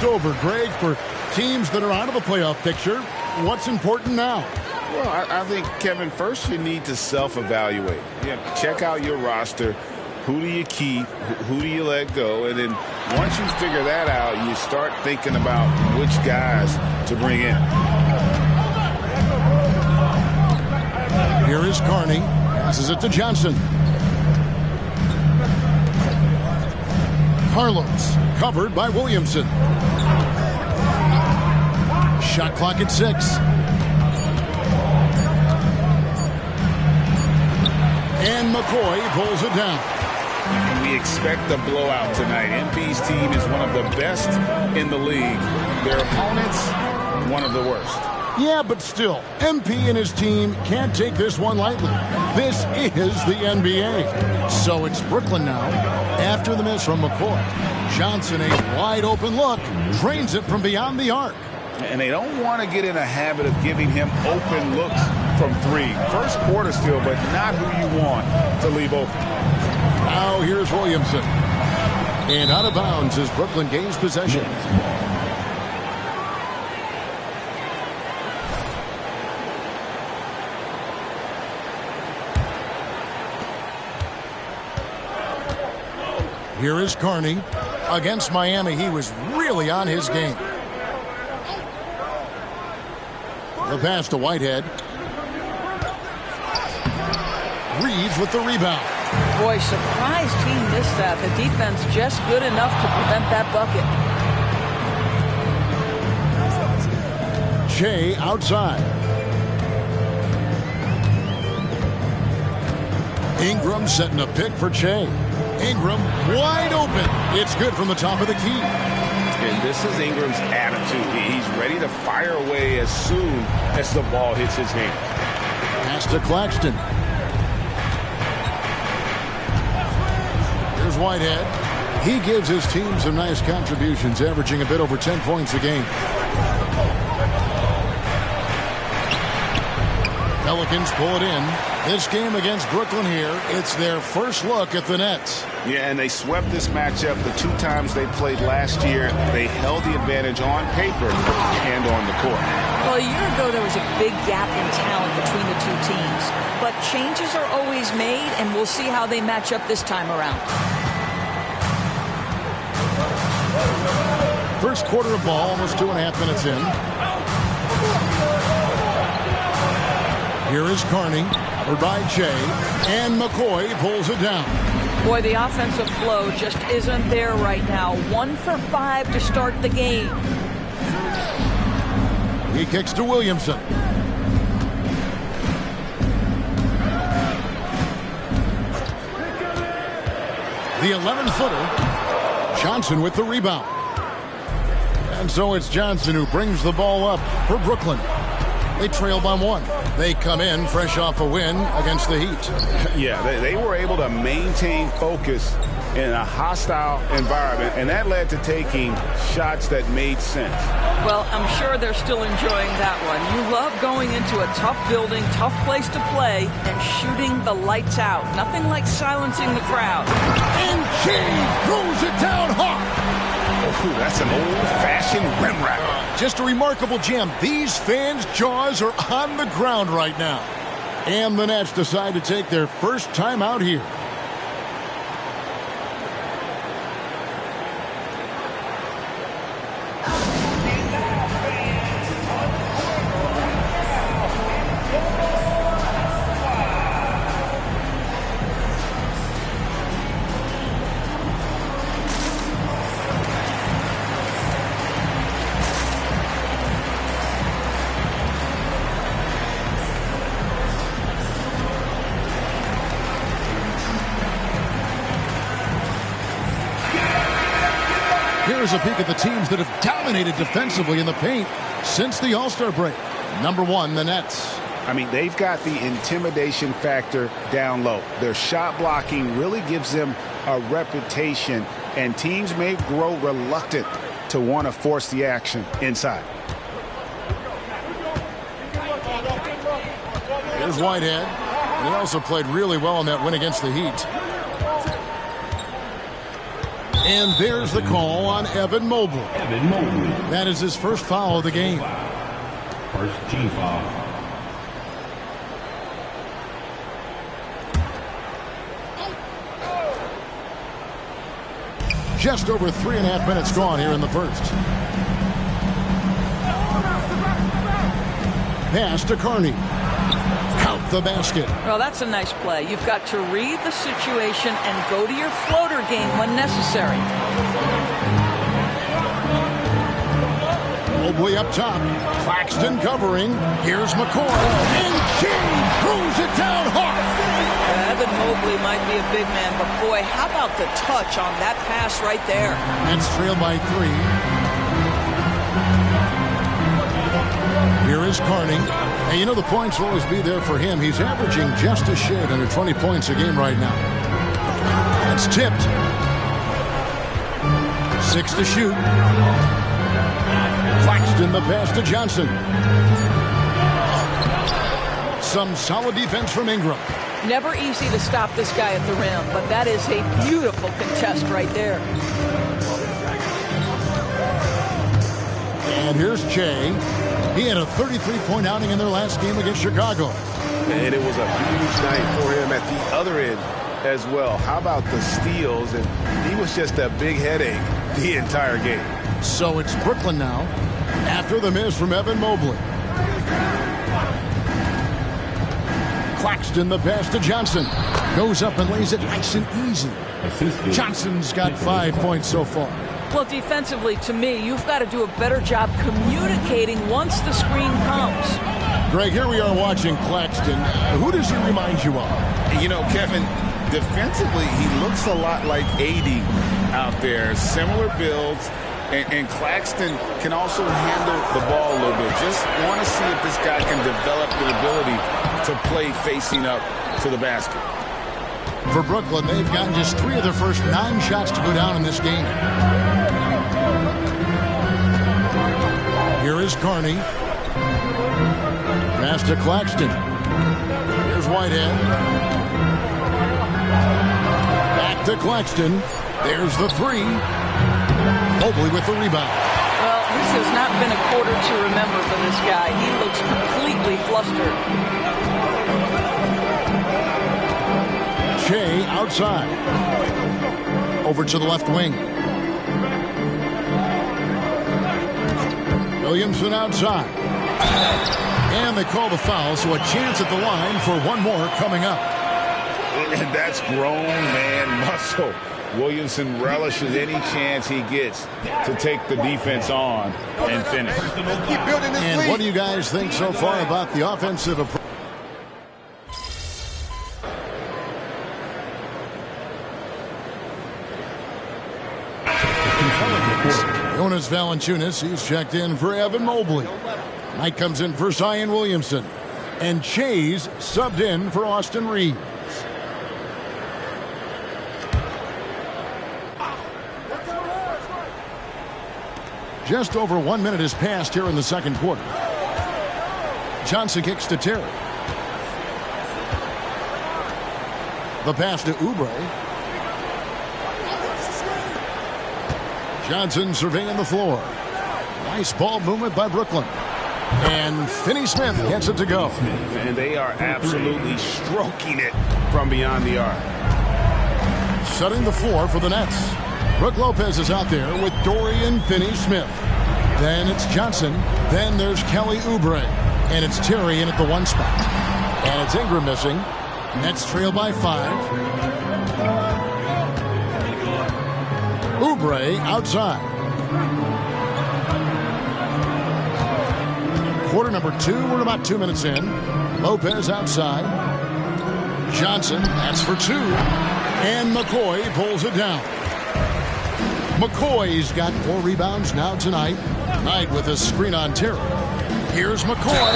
over, Greg, for teams that are out of the playoff picture. What's important now? Well, I think, Kevin, first you need to self-evaluate. Check out your roster. Who do you keep? Who do you let go? And then once you figure that out, you start thinking about which guys to bring in. Here is Carney. Passes it to Johnson. Carlos, covered by Williamson. Shot clock at 6. And McCoy pulls it down. And we expect a blowout tonight. MP's team is one of the best in the league. Their opponents, one of the worst. Yeah, but still, MP and his team can't take this one lightly. This is the NBA. So it's Brooklyn now. After the miss from McCoy, Johnson, a wide open look, drains it from beyond the arc. And they don't want to get in a habit of giving him open looks from 3. First quarter still, but not who you want to leave open. Now here's Williamson. And out of bounds as Brooklyn gains possession. Here is Carney. Against Miami, he was really on his game. The pass to Whitehead. Reeves with the rebound. Boy, surprised he missed that. The defense just good enough to prevent that bucket. Shea outside. Ingram setting a pick for Shea. Ingram wide open. It's good from the top of the key. And this is Ingram's attitude. He's ready to fire away as soon as the ball hits his hand. Pass to Claxton. Here's Whitehead. He gives his team some nice contributions, averaging a bit over 10 points a game. Pelicans pull it in. This game against Brooklyn here, it's their first look at the Nets. Yeah, and they swept this matchup the 2 times they played last year. They held the advantage on paper and on the court. Well, a year ago, there was a big gap in talent between the 2 teams. But changes are always made, and we'll see how they match up this time around. First quarter of ball, almost 2.5 minutes in. Here is Carney, covered by Shea, and McCoy pulls it down. Boy, the offensive flow just isn't there right now. 1 for 5 to start the game. He kicks to Williamson. The 11-footer. Johnson with the rebound. And so it's Johnson who brings the ball up for Brooklyn. They trail by 1. They come in fresh off a win against the Heat. Yeah, they were able to maintain focus in a hostile environment, and that led to taking shots that made sense. Well, I'm sure they're still enjoying that one. You love going into a tough building, tough place to play, and shooting the lights out. Nothing like silencing the crowd. And Shea throws it down hard. Oh, that's an old-fashioned rim rack. Just a remarkable jam. These fans' jaws are on the ground right now. And the Nets decide to take their first time out here. Here's a peek at the teams that have dominated defensively in the paint since the All-Star break. Number 1, the Nets. I mean, they've got the intimidation factor down low. Their shot blocking really gives them a reputation, and teams may grow reluctant to want to force the action inside. Here's Whitehead. And he also played really well in that win against the Heat. And there's the call on Evan Mobley. That is his first foul of the game. First team foul. Just over 3.5 minutes gone here in the first. Pass to Carney. Count the basket. Well, that's a nice play. You've got to read the situation and go to your floater game when necessary. Mobley up top. Claxton covering. Here's McCoy. And James throws it down hard. Evan Mobley might be a big man, but boy, how about the touch on that pass right there? That's trailed by 3. Here is Carney. And you know the points will always be there for him. He's averaging just a shade under 20 points a game right now. That's tipped. 6 to shoot. Claxton the pass to Johnson. Some solid defense from Ingram. Never easy to stop this guy at the rim, but that is a beautiful contest right there. And here's Che. He had a 33-point outing in their last game against Chicago. And it was a huge night for him at the other end as well. How about the steals? And he was just a big headache the entire game. So it's Brooklyn now after the miss from Evan Mobley. Claxton the pass to Johnson. Goes up and lays it nice and easy. Johnson's got 5 points so far. Well, defensively, to me, you've got to do a better job communicating once the screen comes. Greg, here we are watching Claxton. Who does he remind you of? You know, Kevin, defensively, he looks a lot like AD out there. Similar builds. And Claxton can also handle the ball a little bit. Just want to see if this guy can develop the ability to play facing up to the basket. For Brooklyn, they've gotten just 3 of their first 9 shots to go down in this game. Here is Carney. Pass to Claxton. Here's Whitehead. Back to Claxton. There's the 3. Mobley with the rebound. Well, this has not been a quarter to remember for this guy. He looks completely flustered. Che outside. Over to the left wing. Williamson outside. And they call the foul, so a chance at the line for one more coming up. And that's grown man muscle. Williamson relishes any chance he gets to take the defense on and finish. And what do you guys think so far about the offensive approach? Jonas Valanciunas, he's checked in for Evan Mobley. Knight comes in for Zion Williamson. And Che's subbed in for Austin Reeves. Just over 1 minute has passed here in the second quarter. Johnson kicks to Terry. The pass to Oubre. Johnson surveying the floor. Nice ball movement by Brooklyn. And Finney-Smith gets it to go. And they are absolutely stroking it from beyond the arc. Setting the floor for the Nets. Brook Lopez is out there with Dorian Finney-Smith. Then it's Johnson. Then there's Kelly Oubre. And it's Terry in at the 1 spot. And it's Ingram missing. Nets trail by 5. Oubre outside. Quarter number 2. We're about 2 minutes in. Lopez outside. Johnson, that's for 2. And McCoy pulls it down. McCoy's got 4 rebounds now tonight. Knight with a screen on Terry. Here's McCoy.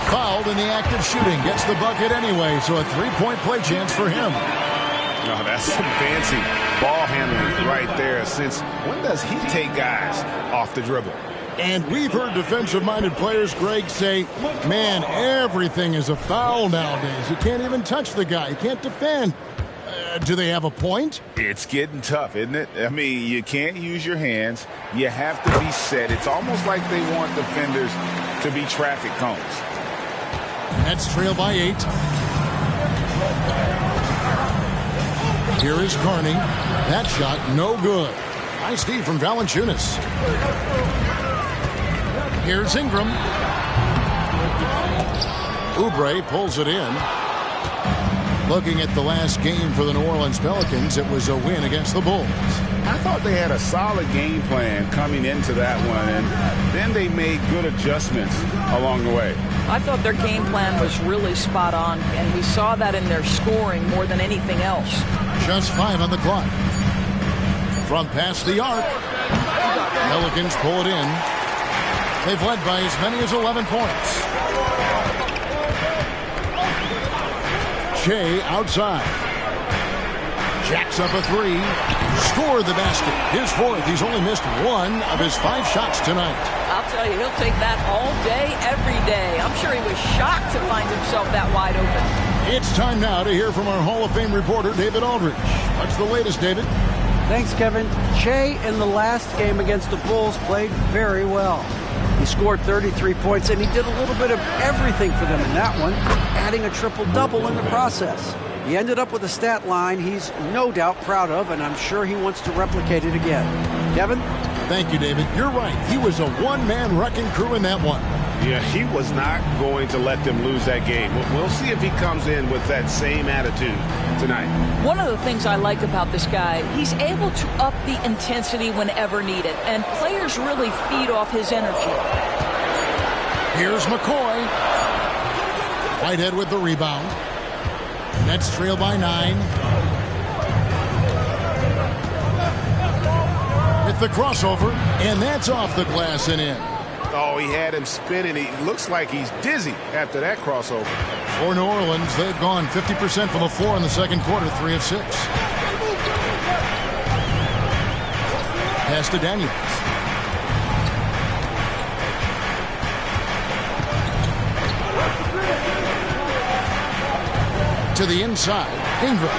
Fouled in the act of shooting. Gets the bucket anyway, so a 3-point play chance for him. Oh, that's some fancy ball handling right there. Since when does he take guys off the dribble? And we've heard defensive-minded players, Greg, say, man, everything is a foul nowadays. You can't even touch the guy. You can't defend. Do they have a point? It's getting tough, isn't it? I mean, you can't use your hands. You have to be set. It's almost like they want defenders to be traffic cones. Nets trail by 8. Here is Carney. That shot, no good. Nice D from Valanciunas. Here's Ingram. Oubre pulls it in. Looking at the last game for the New Orleans Pelicans, it was a win against the Bulls. I thought they had a solid game plan coming into that one, and then they made good adjustments along the way. I thought their game plan was really spot on, and we saw that in their scoring more than anything else. Just 5 on the clock. From past the arc, Pelicans pull it in. They've led by as many as 11 points. Shea outside. Jacks up a 3. Scored the basket. His 4th. He's only missed 1 of his 5 shots tonight. I'll tell you, he'll take that all day, every day. I'm sure he was shocked to find himself that wide open. It's time now to hear from our Hall of Fame reporter, David Aldridge. What's the latest, David? Thanks, Kevin. Shea in the last game against the Bulls played very well. He scored 33 points, and he did a little bit of everything for them in that one, adding a triple-double in the process. He ended up with a stat line he's no doubt proud of, and I'm sure he wants to replicate it again. Kevin? Thank you, David. You're right. He was a one-man wrecking crew in that one. Yeah, he was not going to let them lose that game. We'll see if he comes in with that same attitude tonight. One of the things I like about this guy, he's able to up the intensity whenever needed, and players really feed off his energy. Here's McCoy. Whitehead with the rebound. Nets trail by 9. With the crossover, and that's off the glass and in. Oh, he had him spinning. He looks like he's dizzy after that crossover. For New Orleans, they've gone 50% from the floor in the second quarter, 3 of 6. Pass to Daniels. To the inside, Ingram.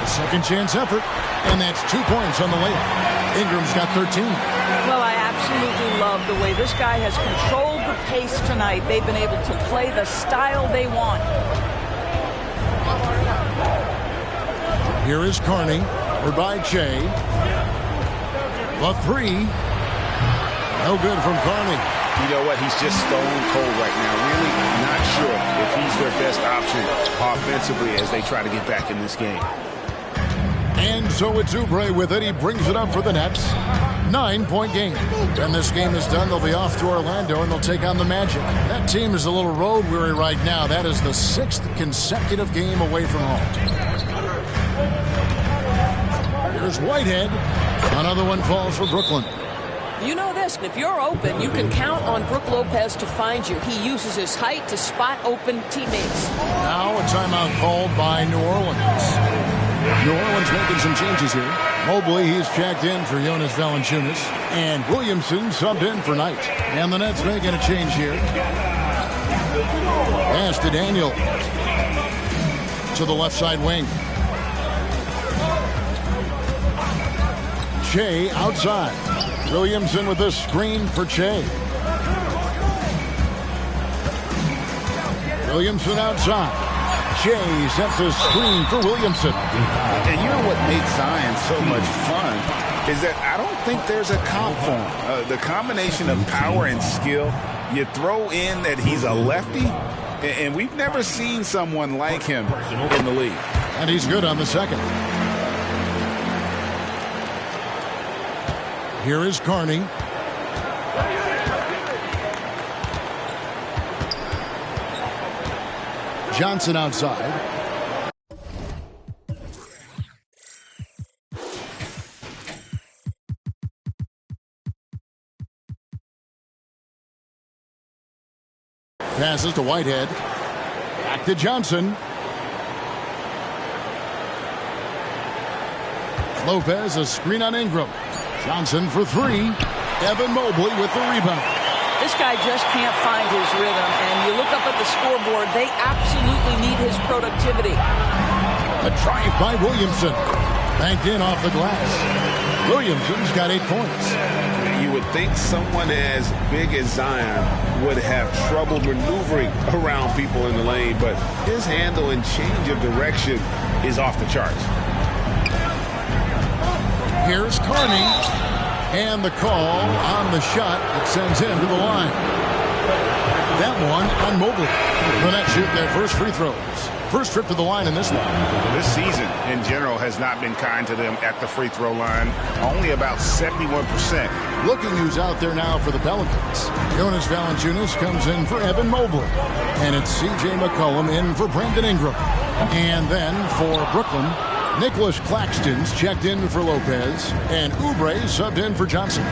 A second chance effort, and that's 2 points on the layup. Ingram's got 13. Well, I absolutely love the way this guy has controlled the pace tonight. They've been able to play the style they want. Here is Carney, covered by Shea. The 3. No good from Carney. You know what? He's just stone cold right now. Really not sure if he's their best option offensively as they try to get back in this game. And so it's Oubre with it. He brings it up for the Nets. 9-point game. When this game is done, they'll be off to Orlando, and they'll take on the Magic. That team is a little road weary right now. That is the 6th consecutive game away from home. Here's Whitehead. Another one falls for Brooklyn. You know this, if you're open, you can count on Brook Lopez to find you. He uses his height to spot open teammates. Now a timeout called by New Orleans. New Orleans making some changes here. Mobley, he's checked in for Jonas Valanciunas. And Williamson subbed in for Knight. And the Nets making a change here. Pass to Daniel. To the left side wing. Shea outside. Williamson with the screen for Shea. Williamson outside. Shea sets a screen for Williamson. And you know what makes Zion so much fun is that I don't think there's a comp for him. The combination of power and skill, you throw in that he's a lefty, and we've never seen someone like him in the league. And he's good on the second. Here is Carney. Johnson outside. Passes to Whitehead. Back to Johnson. Lopez, a screen on Ingram. Johnson for 3. Evan Mobley with the rebound. This guy just can't find his rhythm, and you look up at the scoreboard, they absolutely need his productivity. A drive by Williamson. Banked in off the glass. Williamson's got 8 points. You would think someone as big as Zion would have trouble maneuvering around people in the lane, but his handle and change of direction is off the charts. Here's Carney. And the call on the shot that sends him to the line. That one on Mobley. The Nets shoot their first free throws. First trip to the line in this one. This season, in general, has not been kind to them at the free throw line. Only about 71%. Looking who's out there now for the Pelicans. Jonas Valanciunas comes in for Evan Mobley. And it's C.J. McCollum in for Brandon Ingram. And then for Brooklyn, Nicholas Claxton's checked in for Lopez. And Oubre subbed in for Johnson.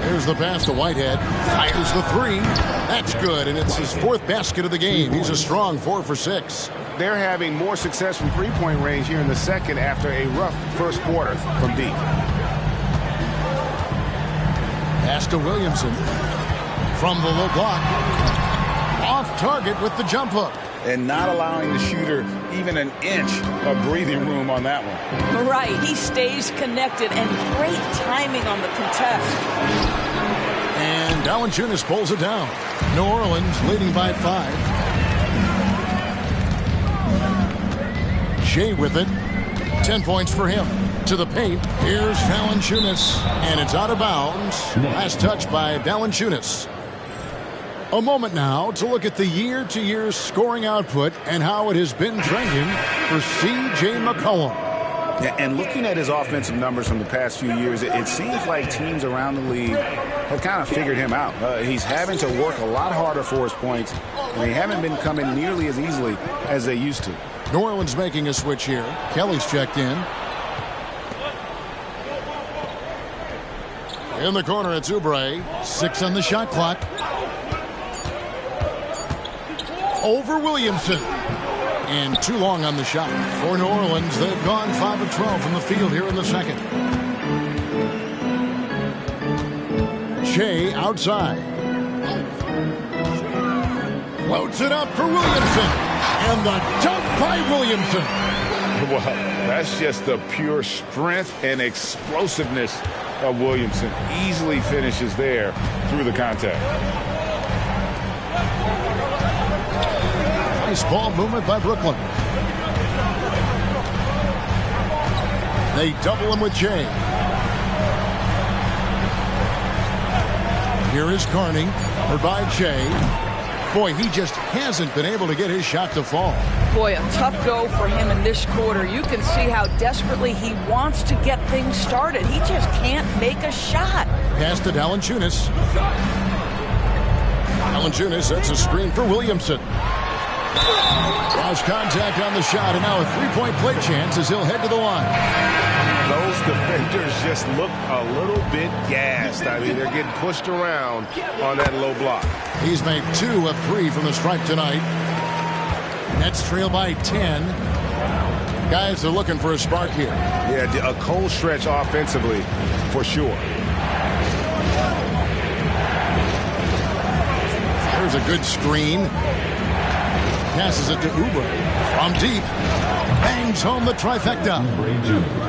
Here's the pass to Whitehead. Fires the three. That's good, and it's his 4th basket of the game. He's a strong 4 for 6. They're having more success from three-point range here in the second after a rough first quarter from deep. Pass to Williamson. From the low block. Off target with the jump hook. And not allowing the shooter even an inch of breathing room on that one. Right. He stays connected, and great timing on the contest. And Valanciunas pulls it down. New Orleans leading by 5. Shea with it. 10 points for him. To the paint. Here's Valanciunas. And it's out of bounds. Last touch by Valanciunas. A moment now to look at the year-to-year scoring output and how it has been trending for C.J. McCollum. Yeah, and looking at his offensive numbers from the past few years, it seems like teams around the league have kind of figured him out. He's having to work a lot harder for his points, and they haven't been coming nearly as easily as they used to. New Orleans making a switch here. Kelly's checked in. In the corner, it's Oubre. 6 on the shot clock. Over Williamson. And too long on the shot. For New Orleans, they've gone 5 of 12 from the field here in the second. Shea outside. Floats it up for Williamson. And the dunk by Williamson. Well, that's just the pure strength and explosiveness of Williamson. Easily finishes there through the contact. Nice ball movement by Brooklyn. They double him with Shea. Here is Carney. Or by Shea. Boy, he just hasn't been able to get his shot to fall. Boy, a tough go for him in this quarter. You can see how desperately he wants to get things started. He just can't make a shot. Pass to Valanciunas. Valanciunas sets a screen for Williamson. Draws contact on the shot, and now a three-point play chance as he'll head to the line. Those defenders just look a little bit gassed. I mean, they're getting pushed around on that low block. He's made 2 of 3 from the stripe tonight. Nets trail by 10. Guys are looking for a spark here. Yeah, a cold stretch offensively for sure. There's a good screen. Passes it to Oubre from deep. Bangs home the trifecta.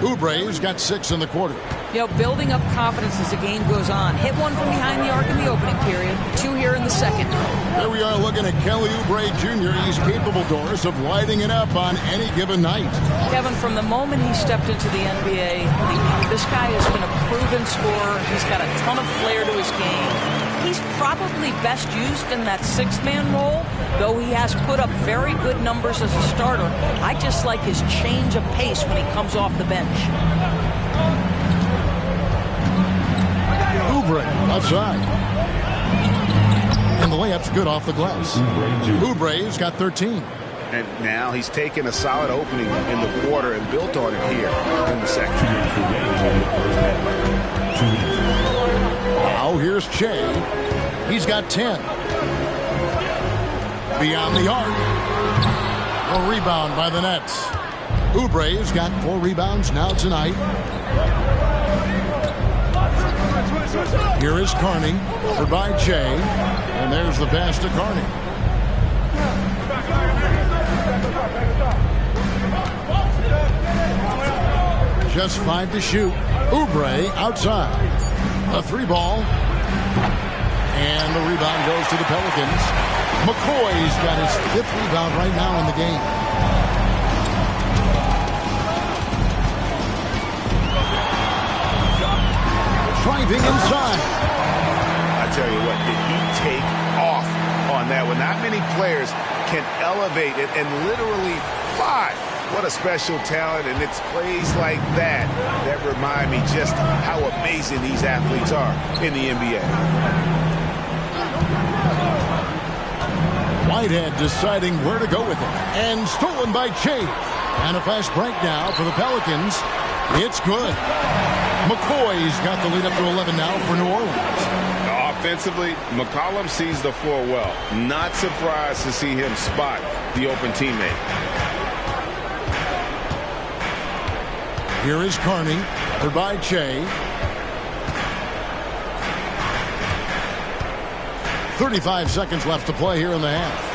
Oubre's got 6 in the quarter. You know, building up confidence as the game goes on. Hit one from behind the arc in the opening period. 2 here in the second. Here we are looking at Kelly Oubre Jr. He's capable, Doris, of lighting it up on any given night. Kevin, from the moment he stepped into the NBA, this guy has been a proven scorer. He's got a ton of flair to his game. He's probably best used in that 6-man role, though he has put up very good numbers as a starter. I just like his change of pace when he comes off the bench. Oubre outside. And the layup's good off the glass. Oubre's got 13. And now he's taken a solid opening in the quarter and built on it here in the second. Now here's Shea. He's got 10. Beyond the arc. A rebound by the Nets. Oubre's got 4 rebounds now tonight. Here is Carney, covered by Jay, and there's the pass to Carney. Just 5 to shoot. Oubre outside. A 3-ball. And the rebound goes to the Pelicans. McCoy's got his 5th rebound right now in the game. Driving inside. I tell you what, did he take off on that one? Not many players can elevate it and literally fly. What a special talent, and it's plays like that that remind me just how amazing these athletes are in the NBA. Whitehead deciding where to go with it. And stolen by Chase. And a fast break now for the Pelicans. It's good. McCoy's got the lead up to 11 now for New Orleans. Offensively, McCollum sees the floor well. Not surprised to see him spot the open teammate. Here is Carney, covered by Che. 35 seconds left to play here in the half.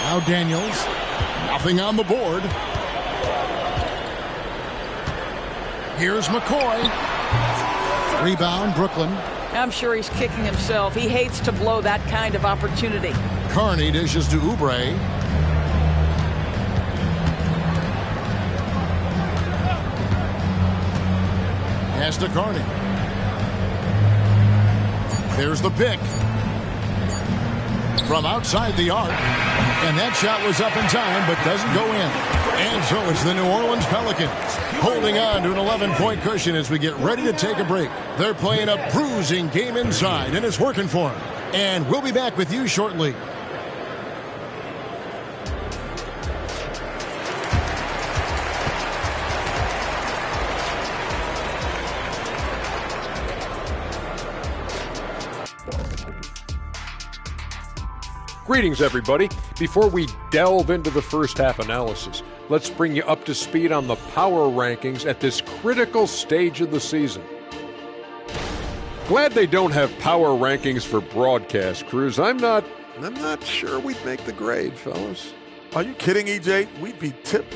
Now Daniels, nothing on the board. Here's McCoy. Rebound, Brooklyn. I'm sure he's kicking himself. He hates to blow that kind of opportunity. Carney dishes to Oubre. Pass to Carney. There's the pick. From outside the arc. And that shot was up in time, but doesn't go in. And so it's the New Orleans Pelicans holding on to an 11-point cushion as we get ready to take a break. They're playing a bruising game inside, and it's working for them. And we'll be back with you shortly. Greetings, everybody. Before we delve into the first half analysis, let's bring you up to speed on the power rankings at this critical stage of the season. Glad they don't have power rankings for broadcast crews. I'm not sure we'd make the grade, fellas. Are you kidding, EJ? We'd be tipped.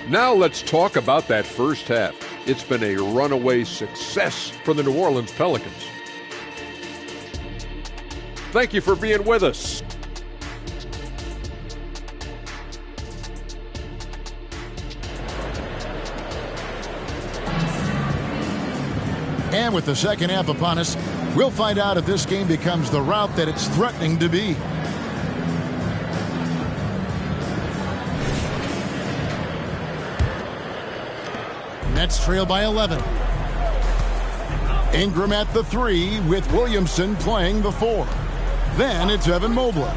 Now let's talk about that first half. It's been a runaway success for the New Orleans Pelicans. Thank you for being with us. And with the second half upon us, we'll find out if this game becomes the route that it's threatening to be. Nets trail by 11. Ingram at the 3 with Williamson playing the 4. Then it's Evan Mobley.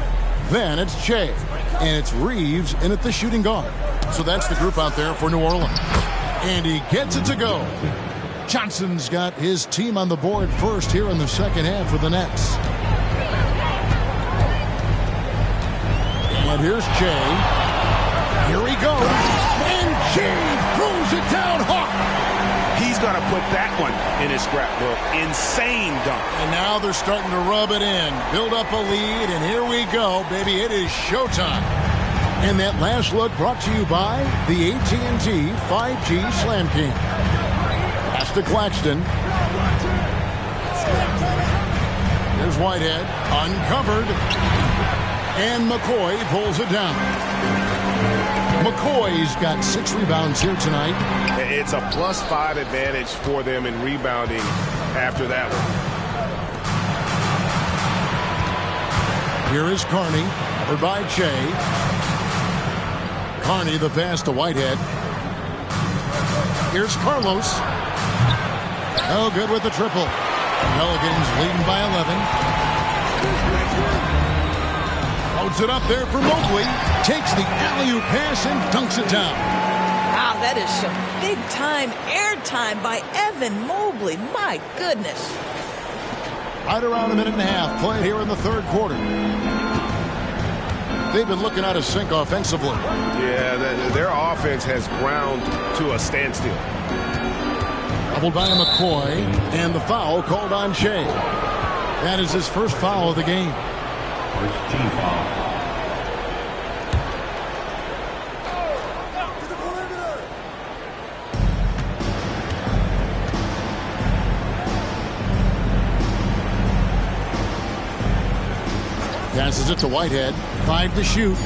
Then it's Che. And it's Reeves in at the shooting guard. So that's the group out there for New Orleans. And he gets it to go. Johnson's got his team on the board first here in the second half for the Nets. And here's Che. Here he goes. And Che throws it down hard. He's going to put that one in his scrapbook. Insane dunk. And now they're starting to rub it in. Build up a lead, and here we go, baby. It is showtime. And that last look brought to you by the AT&T 5G Slam King. Pass to Claxton. There's Whitehead. Uncovered. And McCoy pulls it down. McCoy's got 6 rebounds here tonight. It's a +5 advantage for them in rebounding after that one. Here is Carney, covered by Che. Carney the pass to Whitehead. Here's Carlos. Oh, good with the triple. Pelicans leading by 11. Holds it up there for Mobley. Takes the alley-oop pass and dunks it down. Wow, that is some big-time airtime by Evan Mobley. My goodness. Right around a minute and a half played here in the third quarter. they've been looking out of sync offensively. Yeah, their offense has ground to a standstill. Doubled by McCoy, and the foul called on Shea. That is his first foul of the game. First team foul. Passes it to Whitehead. 5 to shoot.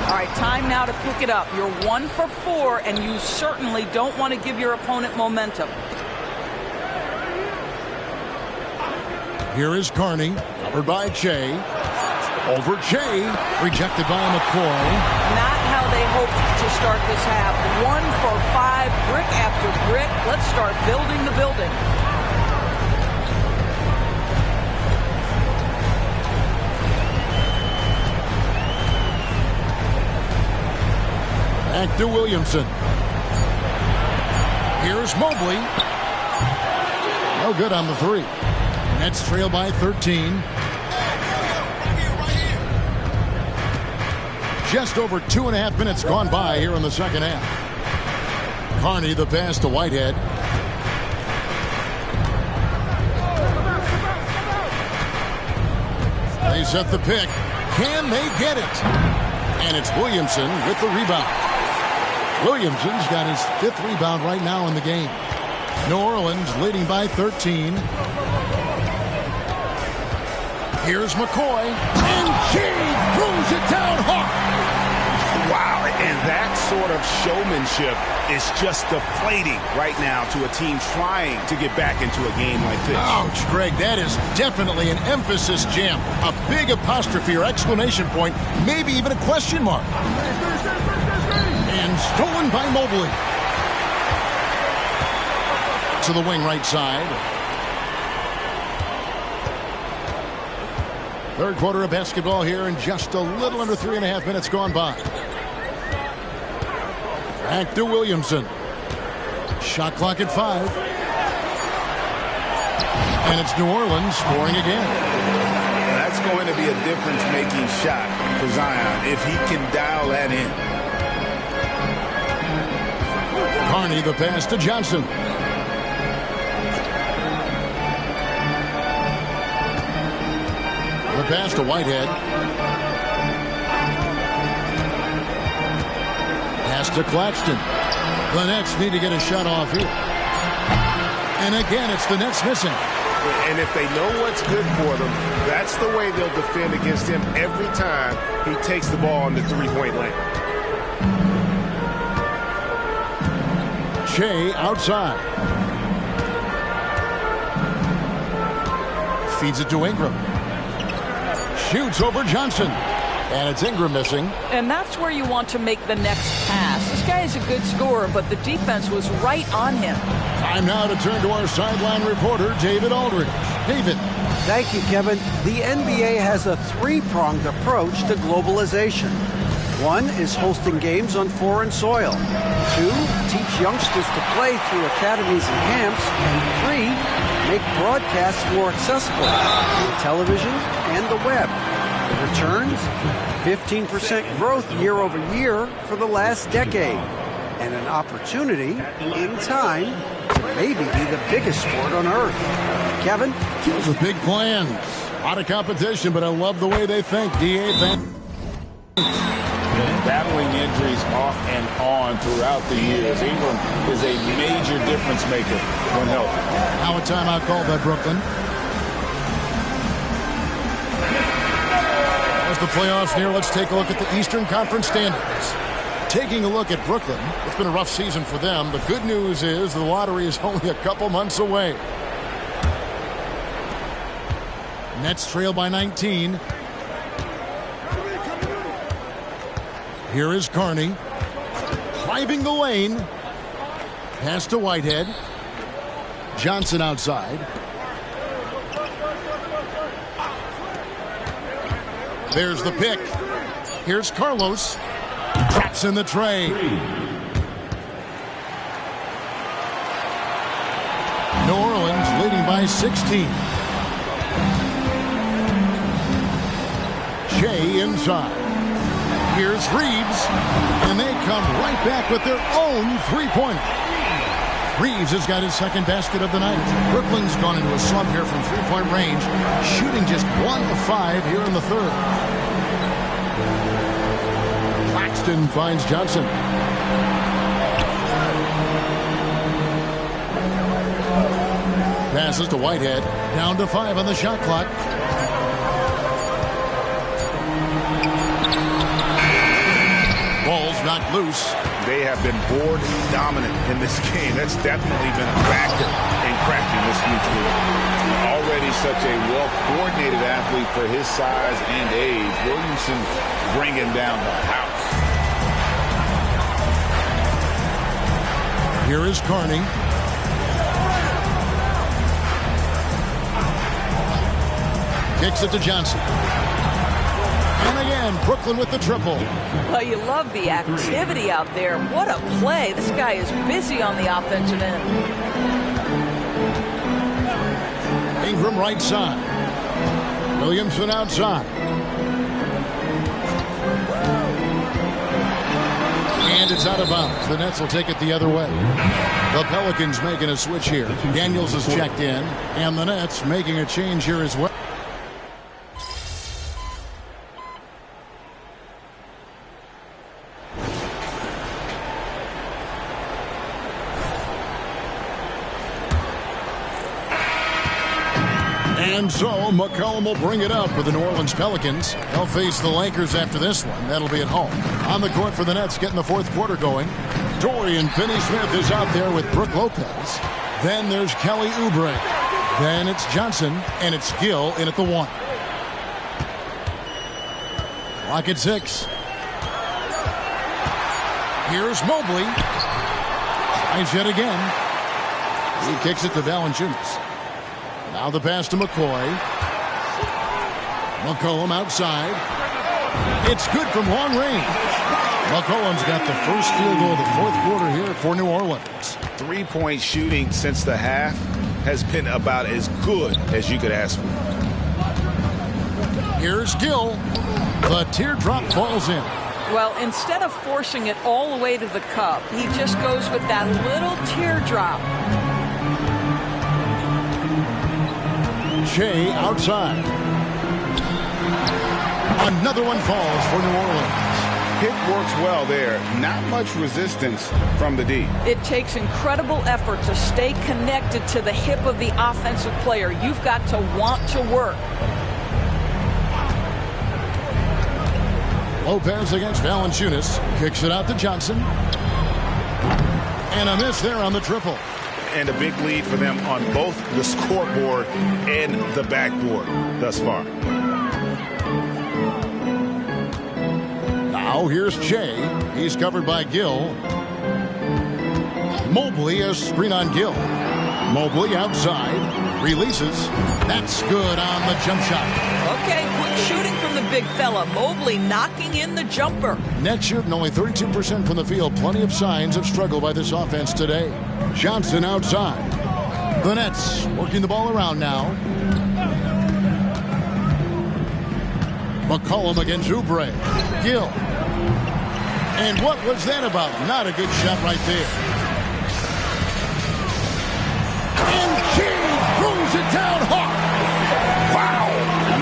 All right, time now to pick it up. You're 1 for 4, and you certainly don't want to give your opponent momentum. Here is Carney, covered by Che. Over Che, rejected by McCoy. Not how they hoped to start this half. 1 for 5, brick after brick. Let's start building the building. Back to Williamson. Here's Mobley. No good on the 3. Nets trail by 13. Just over 2.5 minutes gone by here in the second half. Carney, the pass to Whitehead. They set the pick. Can they get it? And it's Williamson with the rebound. Williamson's got his 5th rebound right now in the game. New Orleans leading by 13. Here's McCoy. And she throws it down hard. Wow, and that sort of showmanship is just deflating right now to a team trying to get back into a game like this. Ouch, Greg, that is definitely an emphasis jam. A big apostrophe or exclamation point, maybe even a question mark. And stolen by Mobley. To the wing right side. Third quarter of basketball here, and just a little under 3.5 minutes gone by. Back to Williamson. Shot clock at 5. And it's New Orleans scoring again. That's going to be a difference-making shot for Zion if he can dial that in. Carney, the pass to Johnson. The pass to Whitehead. Pass to Claxton. The Nets need to get a shot off here. And again, it's the Nets missing. And if they know what's good for them, that's the way they'll defend against him every time he takes the ball in the three-point lane. Shea outside. Feeds it to Ingram. Shoots over Johnson. And it's Ingram missing. And that's where you want to make the next pass. This guy is a good scorer, but the defense was right on him. Time now to turn to our sideline reporter, David Aldridge. David. Thank you, Kevin. The NBA has a 3-pronged approach to globalization. 1 is hosting games on foreign soil. 2, teach youngsters to play through academies and camps. And 3, make broadcasts more accessible through television and the web. The returns, 15% growth year over year for the last decade. And an opportunity, in time, to maybe be the biggest sport on earth. Kevin? Those are big plans. A lot of competition, but I love the way they think. D.A. Battling injuries off and on throughout the years. Ingram is a major difference maker when healthy. Now a timeout called by Brooklyn. As the playoffs near, let's take a look at the Eastern Conference standings. Taking a look at Brooklyn, it's been a rough season for them. The good news is the lottery is only a couple months away. Nets trail by 19. Here is Carney. Driving the lane. Pass to Whitehead. Johnson outside. There's the pick. Here's Carlos. Drops in the tray. New Orleans leading by 16. Shea inside. Here's Reeves, and they come right back with their own three-pointer. Reeves has got his second basket of the night. Brooklyn's gone into a slump here from three-point range, shooting just 1 of 5 here in the third. Claxton finds Johnson. Passes to Whitehead. Down to 5 on the shot clock. Ball's knocked loose. They have been board dominant in this game. That's definitely been a factor in crafting this huge lead. Already such a well-coordinated athlete for his size and age. Williamson bringing down the house. Here is Carney. Kicks it to Johnson. And again, Brooklyn with the triple. Well, you love the activity out there. What a play. This guy is busy on the offensive end. Ingram right side. Williamson outside. And it's out of bounds. The Nets will take it the other way. The Pelicans making a switch here. Daniels is checked in. And the Nets making a change here as well. And so McCollum will bring it up for the New Orleans Pelicans. They'll face the Lakers after this one. That'll be at home. On the court for the Nets, getting the fourth quarter going. Dorian Finney-Smith is out there with Brook Lopez. Then there's Kelly Oubre. Then it's Johnson, and it's Gill in at the 1. Clock at 6. Here's Mobley. Tries yet again. He kicks it to Valanciunas. Now the pass to McCoy. McCollum outside. It's good from long range. McCollum's got the first field goal of the fourth quarter here for New Orleans. Three-point shooting since the half has been about as good as you could ask for. Here's Gill. The teardrop falls in. Well, instead of forcing it all the way to the cup, he just goes with that little teardrop. Shea outside. Another one falls for New Orleans. Pick works well there. Not much resistance from the D. It takes incredible effort to stay connected to the hip of the offensive player. You've got to want to work. Lopez against Valanciunas. Kicks it out to Johnson. And a miss there on the triple. And a big lead for them on both the scoreboard and the backboard thus far. Now here's Shea. He's covered by Gill. Mobley a screen on Gill. Mobley outside. Releases. That's good on the jump shot. Okay, quick shooting from the big fella. Mobley knocking in the jumper. Nets shooting only 32% from the field. Plenty of signs of struggle by this offense today. Johnson outside. The Nets working the ball around now. McCollum against Oubre. Gill. And what was that about? Not a good shot right there. And James throws it down hard. Wow.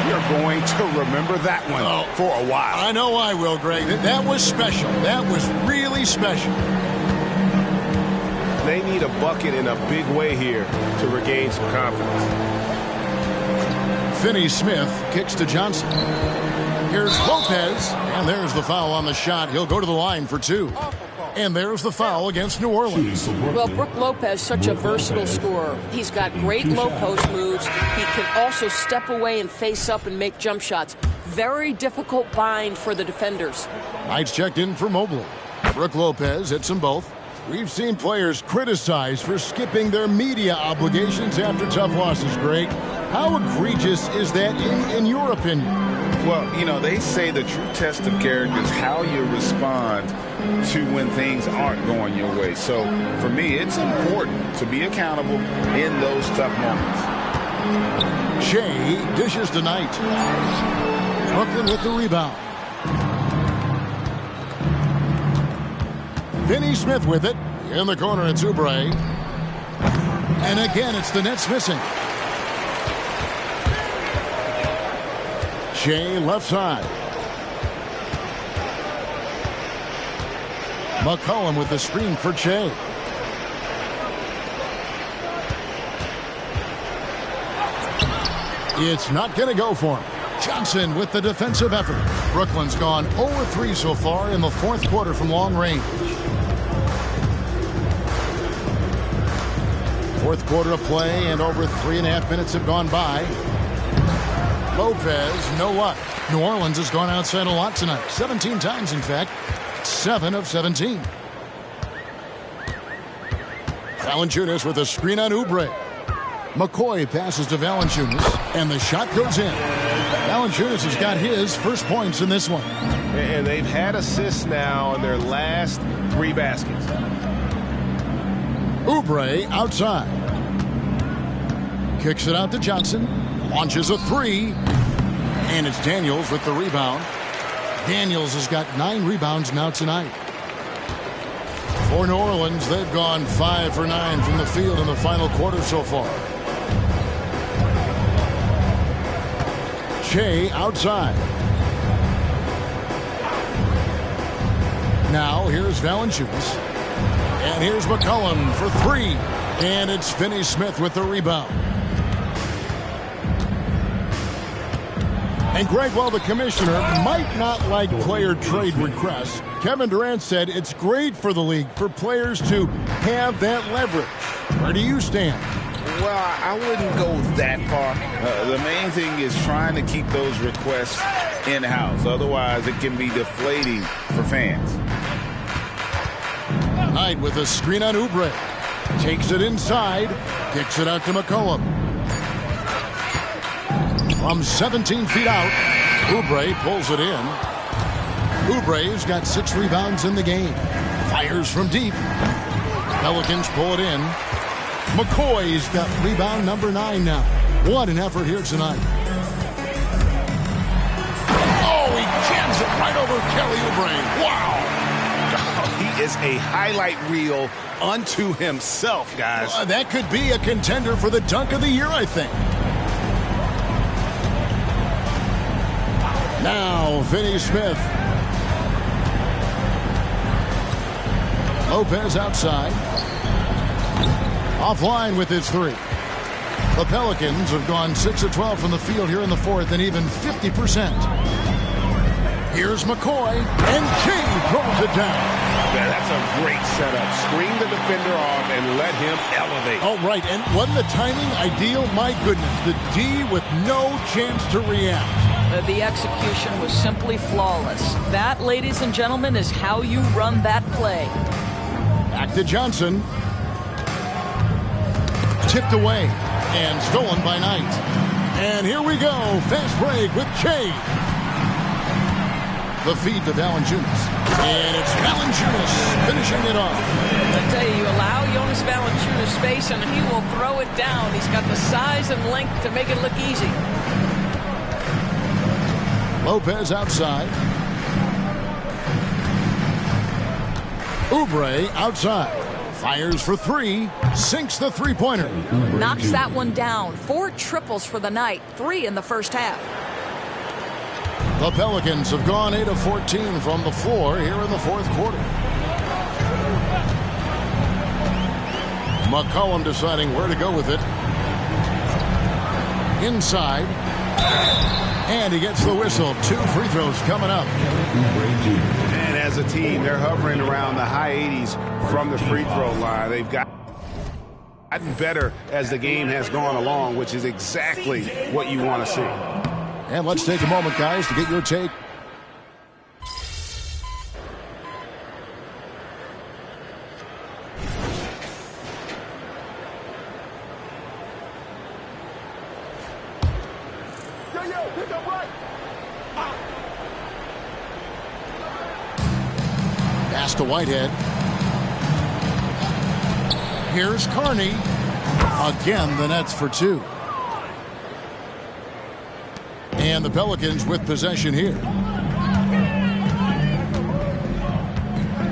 You're going to remember that one for a while. I know I will, Greg. That was special. That was really special. They need a bucket in a big way here to regain some confidence. Finney-Smith kicks to Johnson. Here's Lopez, and there's the foul on the shot. He'll go to the line for 2. And there's the foul against New Orleans. Well, Brook Lopez, such a versatile scorer. He's got great low post moves. He can also step away and face up and make jump shots. Very difficult bind for the defenders. Knights checked in for Mobley. Brook Lopez hits them both. We've seen players criticized for skipping their media obligations after tough losses, Greg. How egregious is that in your opinion? Well, you know, they say the true test of character is how you respond to when things aren't going your way. So, for me, it's important to be accountable in those tough moments. Shea dishes tonight. Brooklyn with the rebound. Finney Smith with it. In the corner, it's Oubre. And again, it's the Nets missing. Shea left side. McCollum with the screen for Shea. It's not going to go for him. Johnson with the defensive effort. Brooklyn's gone 0-3 so far in the fourth quarter from long range. Fourth quarter of play, and over 3.5 minutes have gone by. Lopez, no luck. New Orleans has gone outside a lot tonight. 17 times, in fact. 7 of 17. Valanciunas with a screen on Oubre. McCoy passes to Valanciunas, and the shot goes in. Valanciunas has got his first points in this one. And they've had assists now in their last 3 baskets. Oubre outside. Kicks it out to Johnson. Launches a 3. And it's Daniels with the rebound. Daniels has got 9 rebounds now tonight. For New Orleans, they've gone 5 for 9 from the field in the final quarter so far. Shea outside. Now here's Valanciunas. And here's McCollum for 3. And it's Finney Smith with the rebound. And Greg, while the commissioner might not like player trade requests, Kevin Durant said it's great for the league for players to have that leverage. Where do you stand? Well, I wouldn't go that far. The main thing is trying to keep those requests in-house. Otherwise, it can be deflating for fans. Knight with a screen on Oubre. Takes it inside. Kicks it out to McCollum. From 17 feet out, Oubre pulls it in. Oubre's got 6 rebounds in the game. Fires from deep. Pelicans pull it in. McCoy's got rebound number 9 now. What an effort here tonight. Oh, he jams it right over Kelly Oubre. Wow. He is a highlight reel unto himself, guys. That could be a contender for the dunk of the year, I think. Now, Finney Smith. Lopez outside. Offline with his 3. The Pelicans have gone 6 of 12 from the field here in the fourth and even 50%. Here's McCoy, and King throws it down. Yeah, that's a great setup. Screen the defender off and let him elevate. Oh, right, and wasn't the timing ideal? My goodness, the D with no chance to react. The execution was simply flawless. That, ladies and gentlemen, is how you run that play. Back to Johnson. Tipped away and stolen by Knight. And here we go. Fast break with Shea. The feed to Valanciunas. And it's Valanciunas finishing it off. I tell you allow Jonas Valanciunas space and he will throw it down. He's got the size and length to make it look easy. Lopez outside. Oubre outside. Fires for 3. Sinks the three-pointer. Knocks that one down. 4 triples for the night. 3 in the first half. The Pelicans have gone 8 of 14 from the floor here in the fourth quarter. McCollum deciding where to go with it. Inside. And he gets the whistle. 2 free throws coming up. And as a team, they're hovering around the high 80s from the free throw line. They've gotten better as the game has gone along, which is exactly what you want to see. And let's take a moment, guys, to get your take. Pass to Whitehead. Here's Carney. Again, the Nets for 2. And the Pelicans with possession here.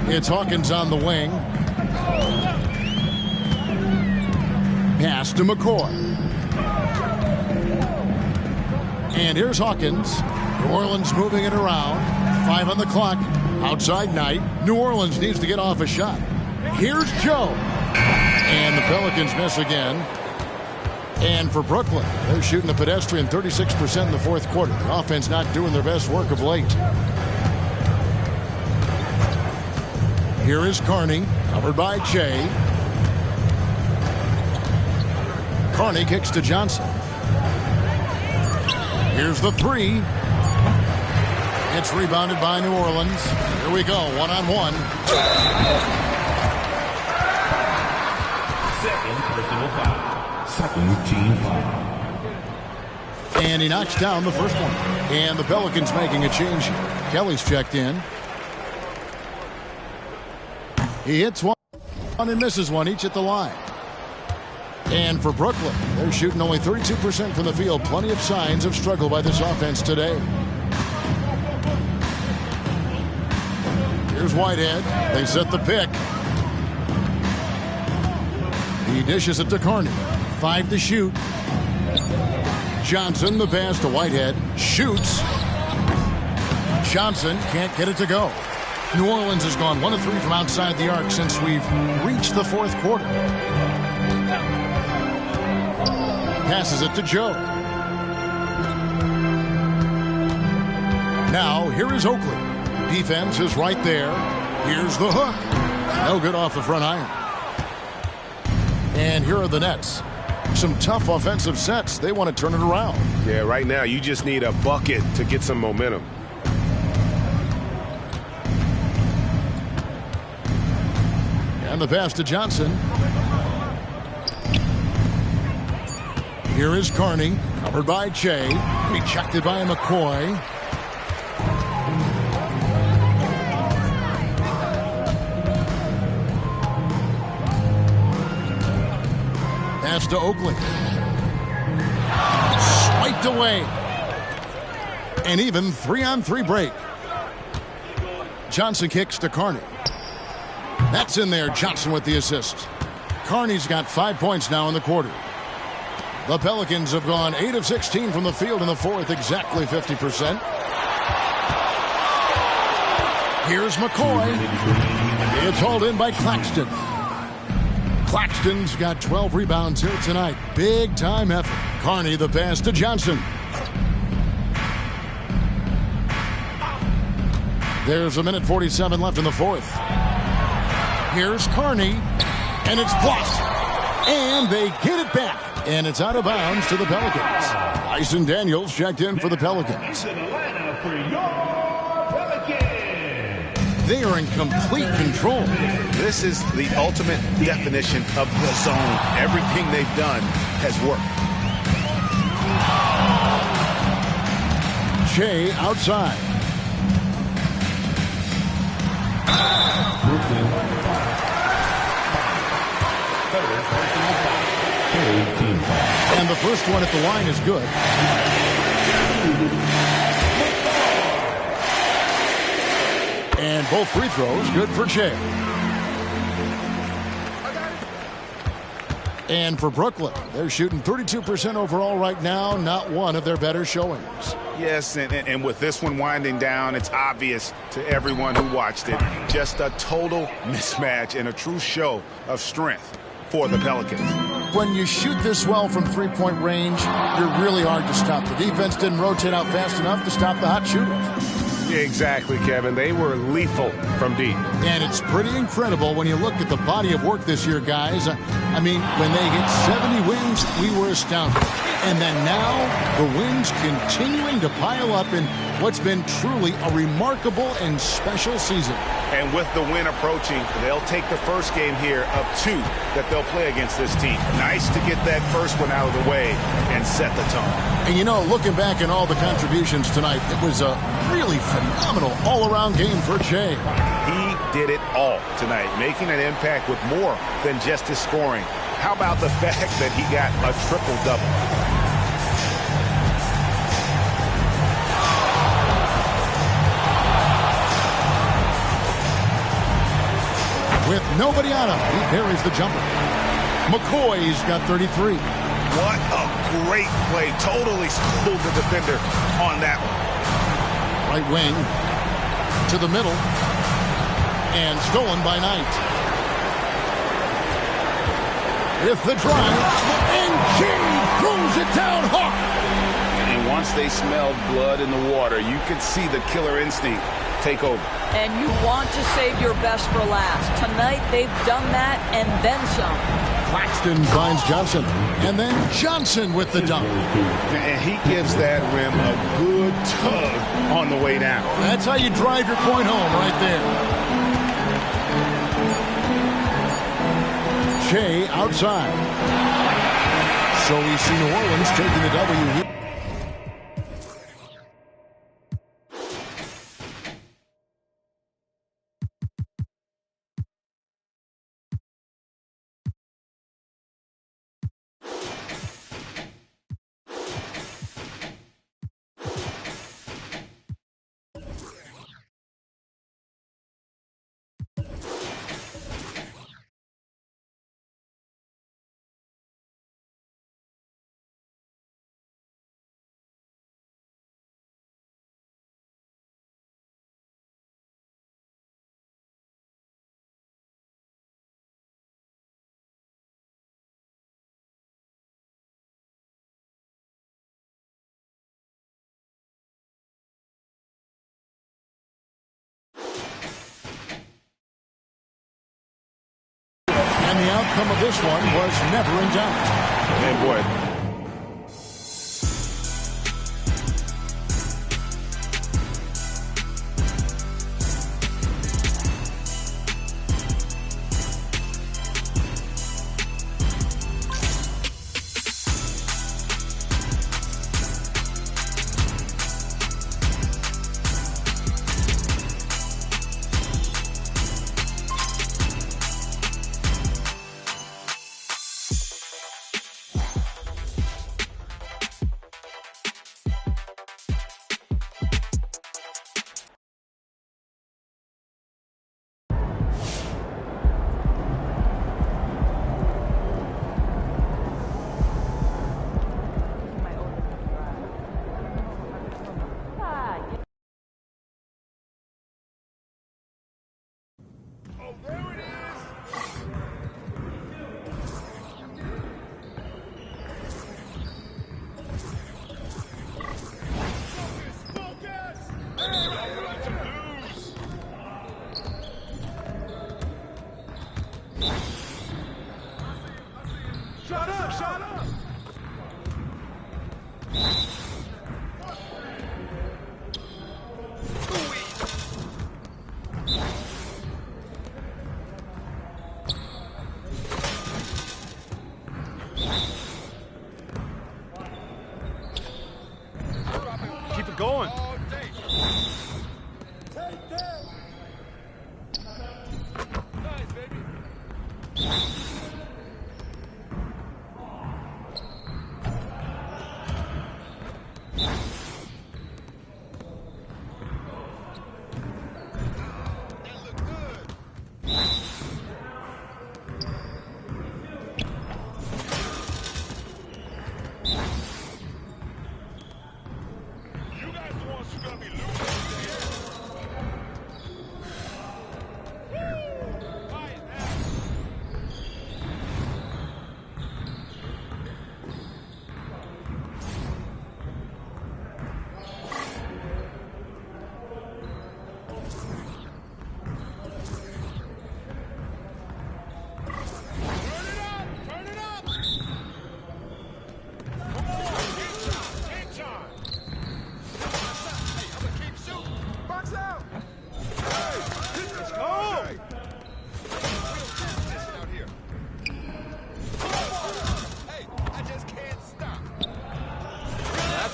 It's Hawkins on the wing. Pass to McCoy. And here's Hawkins. New Orleans moving it around. 5 on the clock. Outside Knight. New Orleans needs to get off a shot. Here's Joe. And the Pelicans miss again. And for Brooklyn, they're shooting a pedestrian 36% in the fourth quarter. The offense not doing their best work of late. Here is Carney, covered by Che. Carney kicks to Johnson. Here's the three. It's rebounded by New Orleans. Here we go, one-on-one. Second personal foul. Second team foul. And he knocks down the first one. And the Pelicans making a change here. Kelly's checked in. He hits one and misses one, each at the line. And for Brooklyn, they're shooting only 32% from the field. Plenty of signs of struggle by this offense today. Here's Whitehead. They set the pick. He dishes it to Carney. 5 to shoot. Johnson, the pass to Whitehead. Shoots. Johnson can't get it to go. New Orleans has gone 1 of 3 from outside the arc since we've reached the fourth quarter. Passes it to Joe. Now, here is Oakley. Defense is right there. Here's the hook. No good off the front iron. And here are the Nets. Some tough offensive sets. They want to turn it around. Yeah, right now you just need a bucket to get some momentum. And the pass to Johnson. Here is Carney, covered by Che. Rejected by McCoy. Pass to Oakley. Swiped away. An even 3-on-3 break. Johnson kicks to Carney. That's in there. Johnson with the assist. Carney's got 5 points now in the quarter. The Pelicans have gone 8 of 16 from the field in the fourth, exactly 50%. Here's McCoy. It's hauled in by Claxton. Claxton's got 12 rebounds here tonight. Big time effort. Carney, the pass to Johnson. There's 1:47 left in the fourth. Here's Carney, and it's blocked. And they get it back. And it's out of bounds to the Pelicans. Dyson Daniels checked in for the Pelicans. They are in complete control. This is the ultimate definition of the zone. Everything they've done has worked. Che outside. And the first one at the line is good. And both free throws good for Che. And for Brooklyn, they're shooting 32% overall right now. Not one of their better showings. Yes, and with this one winding down, it's obvious to everyone who watched it. Just a total mismatch and a true show of strength for the Pelicans. When you shoot this well from three-point range, you're really hard to stop. The defense didn't rotate out fast enough to stop the hot shooters. Exactly, Kevin. They were lethal from deep. And it's pretty incredible when you look at the body of work this year, guys. I mean, when they hit 70 wins, we were astounded. And then now, the wins continuing to pile up in what's been truly a remarkable and special season. And with the win approaching, they'll take the first game here of 2 that they'll play against this team. Nice to get that first one out of the way and set the tone. And you know, looking back at all the contributions tonight, it was a really phenomenal all-around game for Che. He did it all tonight, making an impact with more than just his scoring. How about the fact that he got a triple-double? With nobody on him, he parries the jumper. McCoy's got 33. What a great play. Totally schooled the defender on that one. Right wing to the middle. And stolen by Knight. With the drive. And James throws it down hard. And once they smelled blood in the water, you could see the killer instinct take over. And you want to save your best for last. Tonight, they've done that and then some. Claxton finds Johnson. And then Johnson with the dunk. And he gives that rim a good tug on the way down. That's how you drive your point home right there. Shea outside. So we see New Orleans taking the W here. And the outcome of this one was never in doubt. And boy, Keep it going.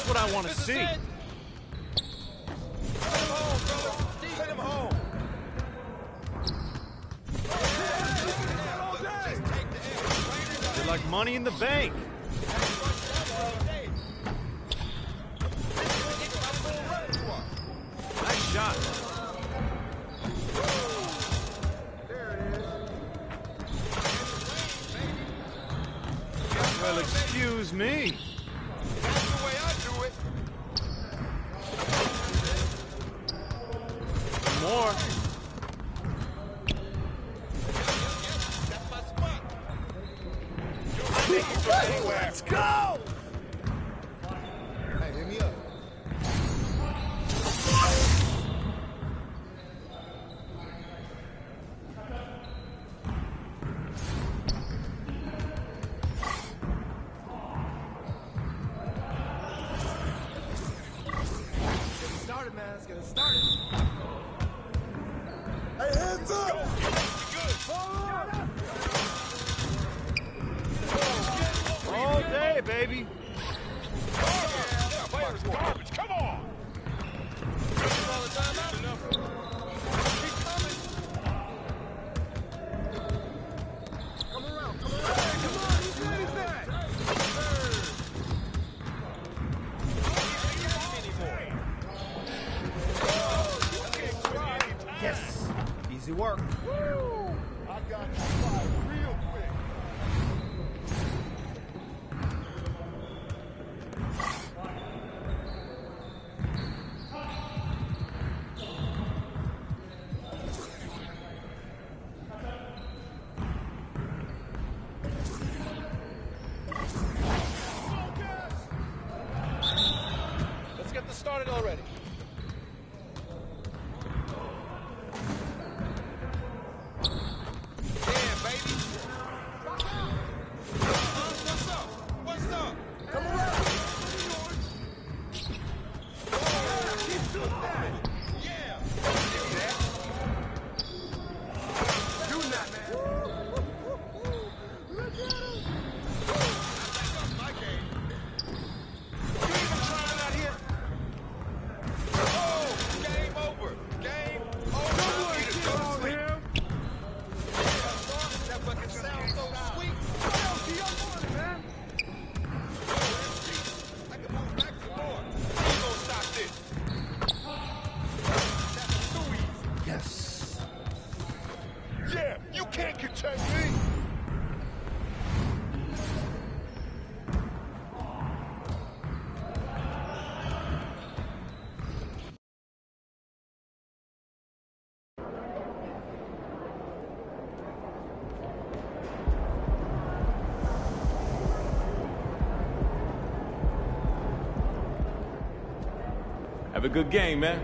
What I want to see. Send him home. You're like money in the bank. Nice shot. There it is. Excuse me. That's the way I do it. More. That's my spot. Let's go! Hey, hit me up. Started, man. Let's get it started. Hey, hands up! All day, baby. Players garbage. Come on! All the time out enough. Keep coming. Come around. Come around. Hey, come on. Who's ready for that? Yes. Easy work. Woo! I got you fired real quick. Let's get this started already. Yeah, baby. What's up? What's up? Come around. Keep doing that. Yeah. Give me that. Do that, man. Look at him. Back up my game. You even trying out here? Oh, game over. Game over. That fucking sounds so sweet. What else do y'all want, man? I can move back some more. You gonna stop this? That's too easy. Yes. Yeah, you can't contain me. Have a good game, man.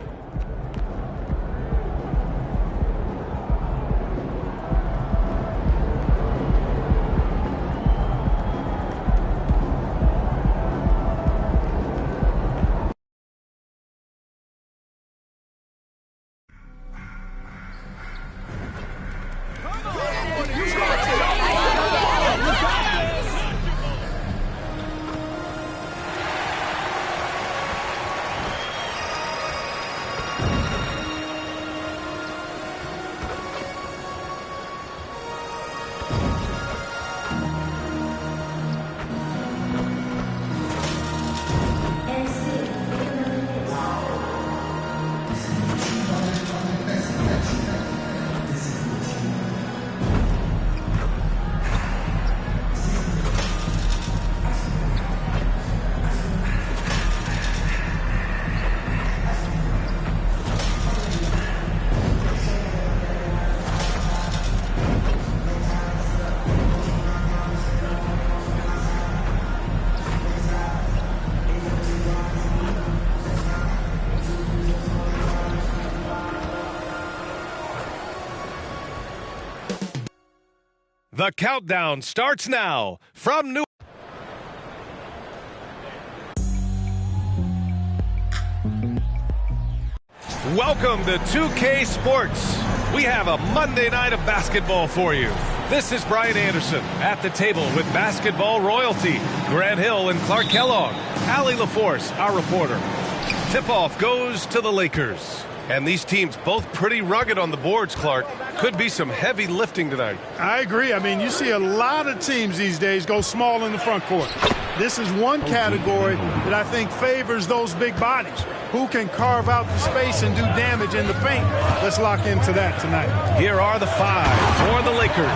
The countdown starts now from New. Welcome to 2K Sports. We have a Monday night of basketball for you. This is Brian Anderson at the table with basketball royalty. Grant Hill and Clark Kellogg. Allie LaForce, our reporter. Tip-off goes to the Lakers. And these teams both pretty rugged on the boards, Clark. Could be some heavy lifting tonight. I agree. I mean, you see a lot of teams these days go small in the front court. This is one category that I think favors those big bodies who can carve out the space and do damage in the paint. Let's lock into that tonight. Here are the five for the Lakers.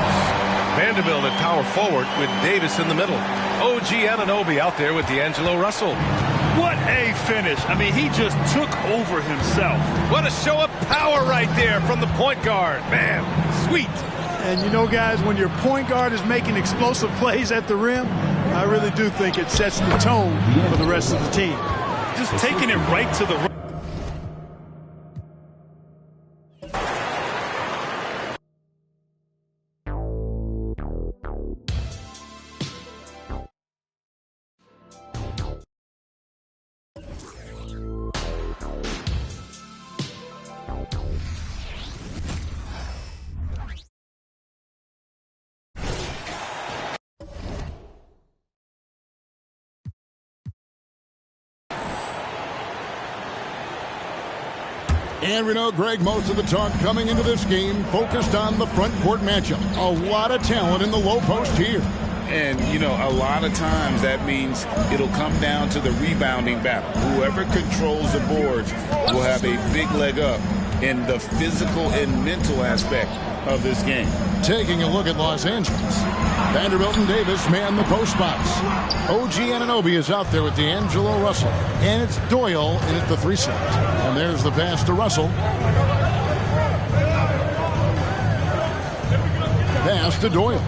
Vanderbilt at power forward with Davis in the middle. OG Anunoby out there with D'Angelo Russell. What a finish. I mean, he just took over himself. What a show of power right there from the point guard. Man, sweet. And you know, guys, when your point guard is making explosive plays at the rim, I really do think it sets the tone for the rest of the team. Just taking it right to the rim. And we know, Greg, most of the talk coming into this game focused on the front court matchup. A lot of talent in the low post here. And, you know, a lot of times that means it'll come down to the rebounding battle. Whoever controls the boards will have a big leg up in the physical and mental aspect of this game. Taking a look at Los Angeles. Vanderbilt and Davis man the post spots. OG Anunoby is out there with D'Angelo Russell. And it's Doyle in at the 3 slot. And there's the pass to Russell. Pass to Doyle.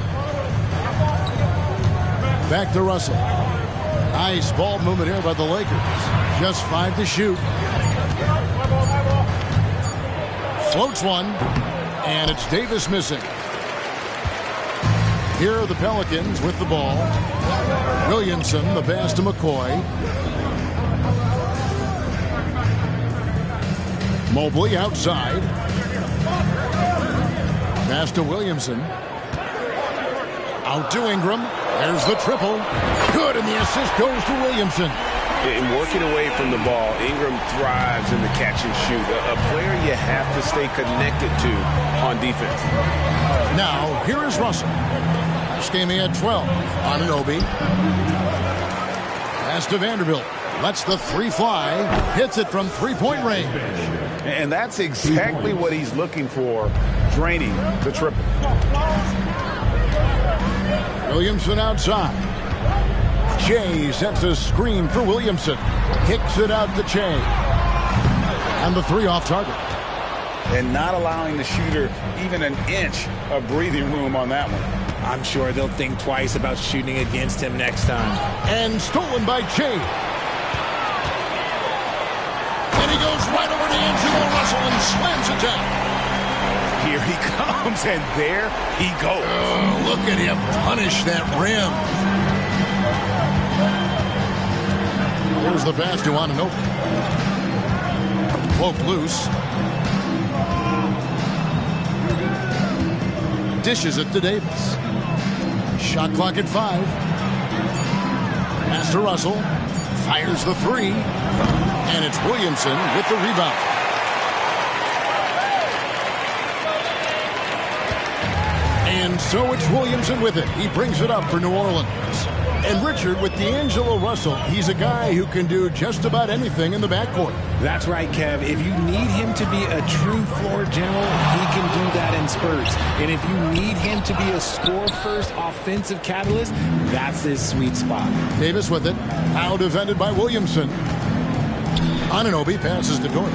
Back to Russell. Nice ball movement here by the Lakers. Just 5 to shoot. Floats one. And it's Davis missing. Here are the Pelicans with the ball. Williamson, the pass to McCoy. Mobley outside. Pass to Williamson. Out to Ingram. There's the triple. Good, and the assist goes to Williamson. In working away from the ball, Ingram thrives in the catch and shoot. A player you have to stay connected to on defense. Now, here is Russell. This game he had 12. Anunoby. Pass to Vanderbilt. Lets the 3 fly. Hits it from 3-point range. And that's exactly what he's looking for, draining the triple. Williamson outside. Shea sets a screen for Williamson. Kicks it out to Shea. And the 3 off target. And not allowing the shooter even an inch of breathing room on that one. I'm sure they'll think twice about shooting against him next time. And stolen by Shea. And he goes right over to D'Angelo Russell and slams it down. Here he comes, and there he goes. Oh, look at him punish that rim. Here's the pass to Anunoby. Poke loose. Dishes it to Davis. Shot clock at 5. Pass to Russell. Fires the 3. And it's Williamson with the rebound. And so it's Williamson with it. He brings it up for New Orleans. And Richard, with D'Angelo Russell, he's a guy who can do just about anything in the backcourt. That's right, Kev. If you need him to be a true floor general, he can do that in spurts. And if you need him to be a score-first offensive catalyst, that's his sweet spot. Davis with it. Now defended by Williamson. Anunoby passes to Doyle.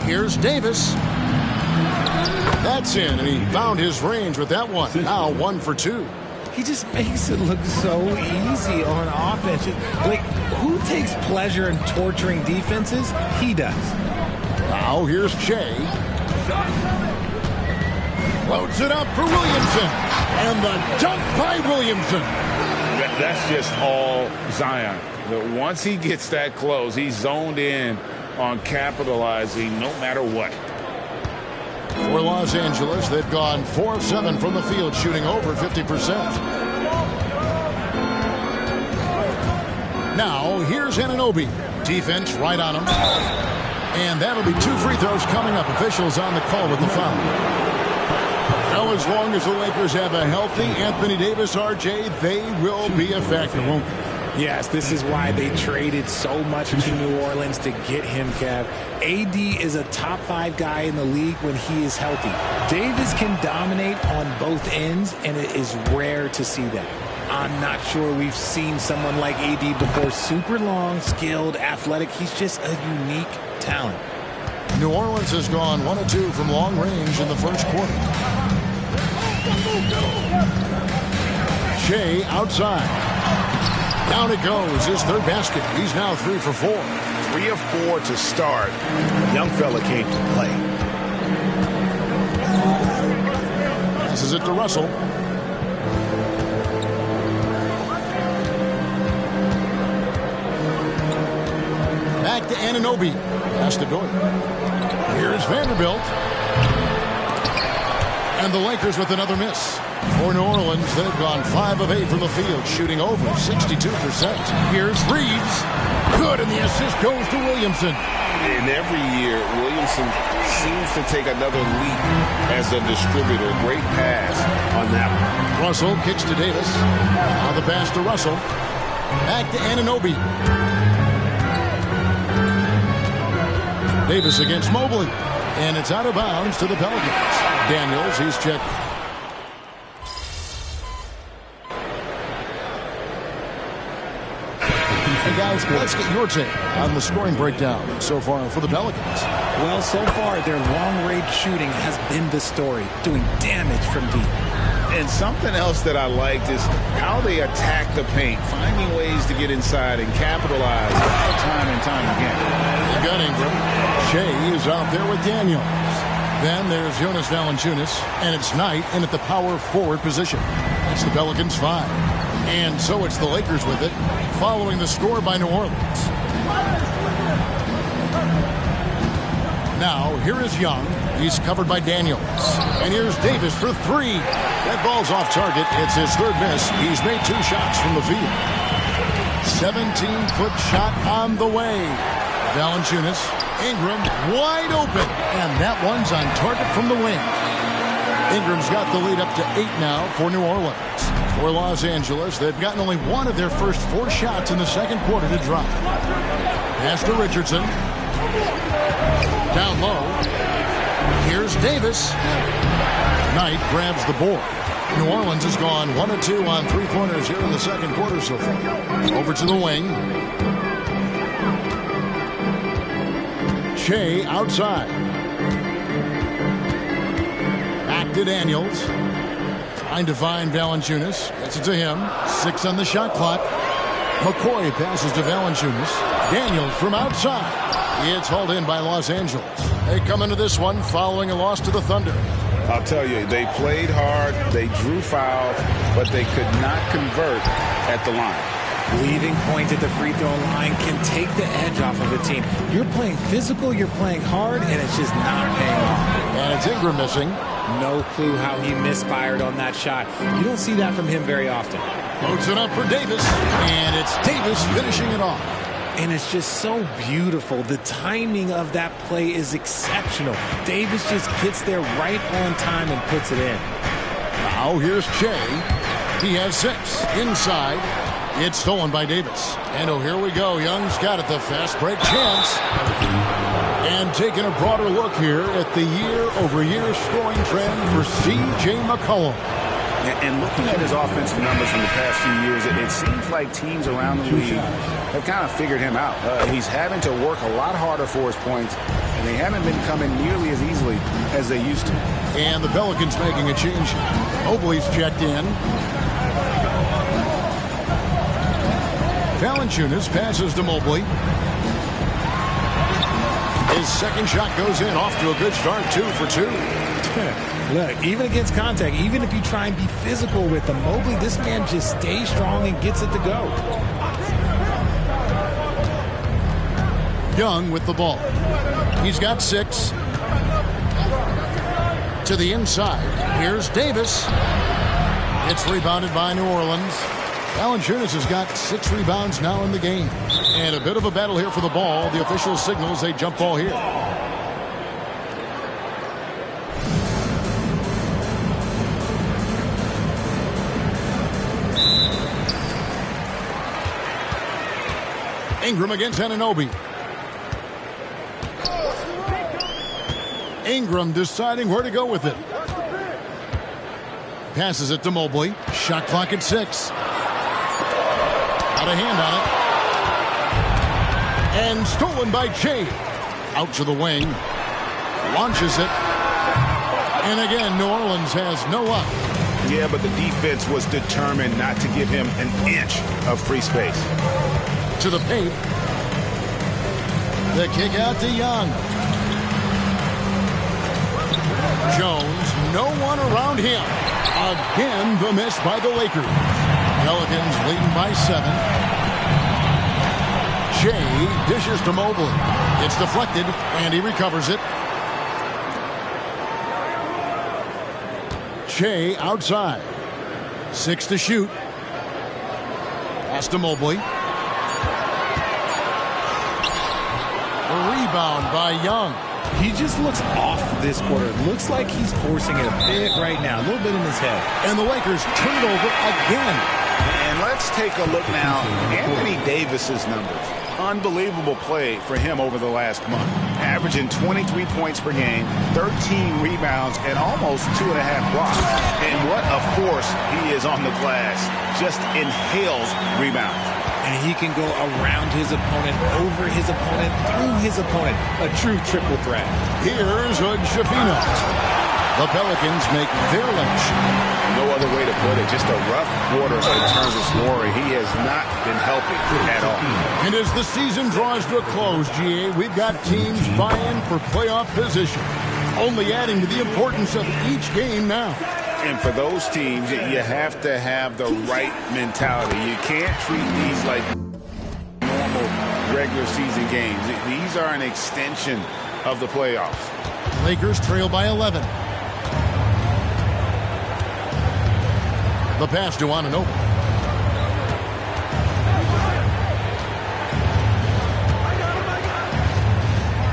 Here's Davis. That's in, and he found his range with that one. Now 1 for 2. He just makes it look so easy on offense. Like, who takes pleasure in torturing defenses? He does. Now here's Shea. Floats it up for Williamson. And the dunk by Williamson. That's just all Zion. But once he gets that close, he's zoned in on capitalizing no matter what. For Los Angeles, they've gone 4 of 7 from the field, shooting over 50%. Now, here's Anunoby. Defense right on him. And that'll be 2 free throws coming up. Officials on the call with the foul. Now, as long as the Lakers have a healthy Anthony Davis, RJ, they will be a factor, won't they? Yes, this is why they traded so much to New Orleans to get him, Kev. AD is a top 5 guy in the league when he is healthy. Davis can dominate on both ends, and it is rare to see that. I'm not sure we've seen someone like AD before. Super long, skilled, athletic. He's just a unique talent. New Orleans has gone 1 of 2 from long range in the first quarter. Shea outside. Down it goes, his third basket. He's now 3 for 4. 3 of 4 to start. Young fella came to play. Passes it to Russell. Back to Anunoby. Pass to Dort. Here's Vanderbilt. And the Lakers with another miss. For New Orleans, they've gone 5 of 8 from the field, shooting over 62%. Here's Reeves. Good, and the assist goes to Williamson. And every year, Williamson seems to take another leap as a distributor. Great pass on that one. Russell kicks to Davis. Now the pass to Russell. Back to Anunoby. Davis against Mobley. And it's out of bounds to the Pelicans. Daniels, he's checked. Hey guys, let's get your take on the scoring breakdown so far for the Pelicans. Well, so far, their long-range shooting has been the story, doing damage from deep. And something else that I liked is how they attack the paint, finding ways to get inside and capitalize time and time again. You got Ingram. Shea is out there with Daniels. Then there's Jonas Valanciunas, and it's Knight in at the power forward position. That's the Pelicans 5. And so it's the Lakers with it, following the score by New Orleans. Now, here is Young. He's covered by Daniels. And here's Davis for 3. That ball's off target. It's his third miss. He's made 2 shots from the field. 17-foot shot on the way. Valanciunas, Ingram, wide open. And that one's on target from the wing. Ingram's got the lead up to 8 now for New Orleans. For Los Angeles, they've gotten only 1 of their first 4 shots in the second quarter to drop. Pass to Richardson. Down low. Here's Davis. Knight grabs the board. New Orleans has gone 1 of 2 on 3-pointers here in the second quarter so far. Over to the wing. Shea outside. Back to Daniels. Trying to find Valanciunas. Gets it to him. 6 on the shot clock. McCoy passes to Valanciunas. Daniels from outside. It's hauled in by Los Angeles. They come into this one following a loss to the Thunder. I'll tell you, they played hard, they drew fouls, but they could not convert at the line. Leaving point at the free throw line can take the edge off of a team. You're playing physical, you're playing hard, and it's just not paying off. And it's Ingram missing. No clue how he misfired on that shot. You don't see that from him very often. Puts it up for Davis, and it's Davis finishing it off. And it's just so beautiful. The timing of that play is exceptional. Davis just gets there right on time and puts it in. Now here's Shea. He has 6 inside. It's stolen by Davis. And oh, here we go. Young's got it, the fast break chance. And taking a broader look here at the year-over-year scoring trend for C.J. McCollum. And looking at his offensive numbers from the past few years, it seems like teams around the league have kind of figured him out. He's having to work a lot harder for his points, and they haven't been coming nearly as easily as they used to. And the Pelicans making a change. Mobley's checked in. Valanciunas passes to Mobley. His second shot goes in, off to a good start, 2 for 2. Look, even against contact, even if you try and be physical with him, Mobley, this man just stays strong and gets it to go. Young with the ball. He's got 6. To the inside. Here's Davis. It's rebounded by New Orleans. Valanciunas has got 6 rebounds now in the game. And a bit of a battle here for the ball. The official signals a jump ball here. Ingram against Anunoby. Ingram deciding where to go with it. Passes it to Mobley. Shot clock at 6. Out of hand on it. And stolen by Jay. Out to the wing. Launches it. And again, New Orleans has no luck. Yeah, but the defense was determined not to give him an inch of free space. To the paint. The kick out to Young. Jones, no one around him. Again, the miss by the Lakers. Pelicans leading by 7. Jay dishes to Mobley. It's deflected, and he recovers it. Jay outside. 6 to shoot. Pass to Mobley. A rebound by Young. He just looks off this quarter. Looks like he's forcing it a bit right now. A little bit in his head. And the Lakers turn it over again. And let's take a look now. Anthony Davis's numbers. Unbelievable play for him over the last month. Averaging 23 points per game, 13 rebounds, and almost 2.5 blocks. And what a force he is on the glass. Just inhales rebounds. And he can go around his opponent, over his opponent, through his opponent. A true triple threat. Here's Schifino. The Pelicans make their lunch. No other way to put it. Just a rough quarter in terms of scoring. He has not been helping at all. And as the season draws to a close, GA, we've got teams vying for playoff position. Only adding to the importance of each game now. And for those teams, you have to have the right mentality. You can't treat these like normal regular season games. These are an extension of the playoffs. Lakers trail by 11. The pass to Anunoby.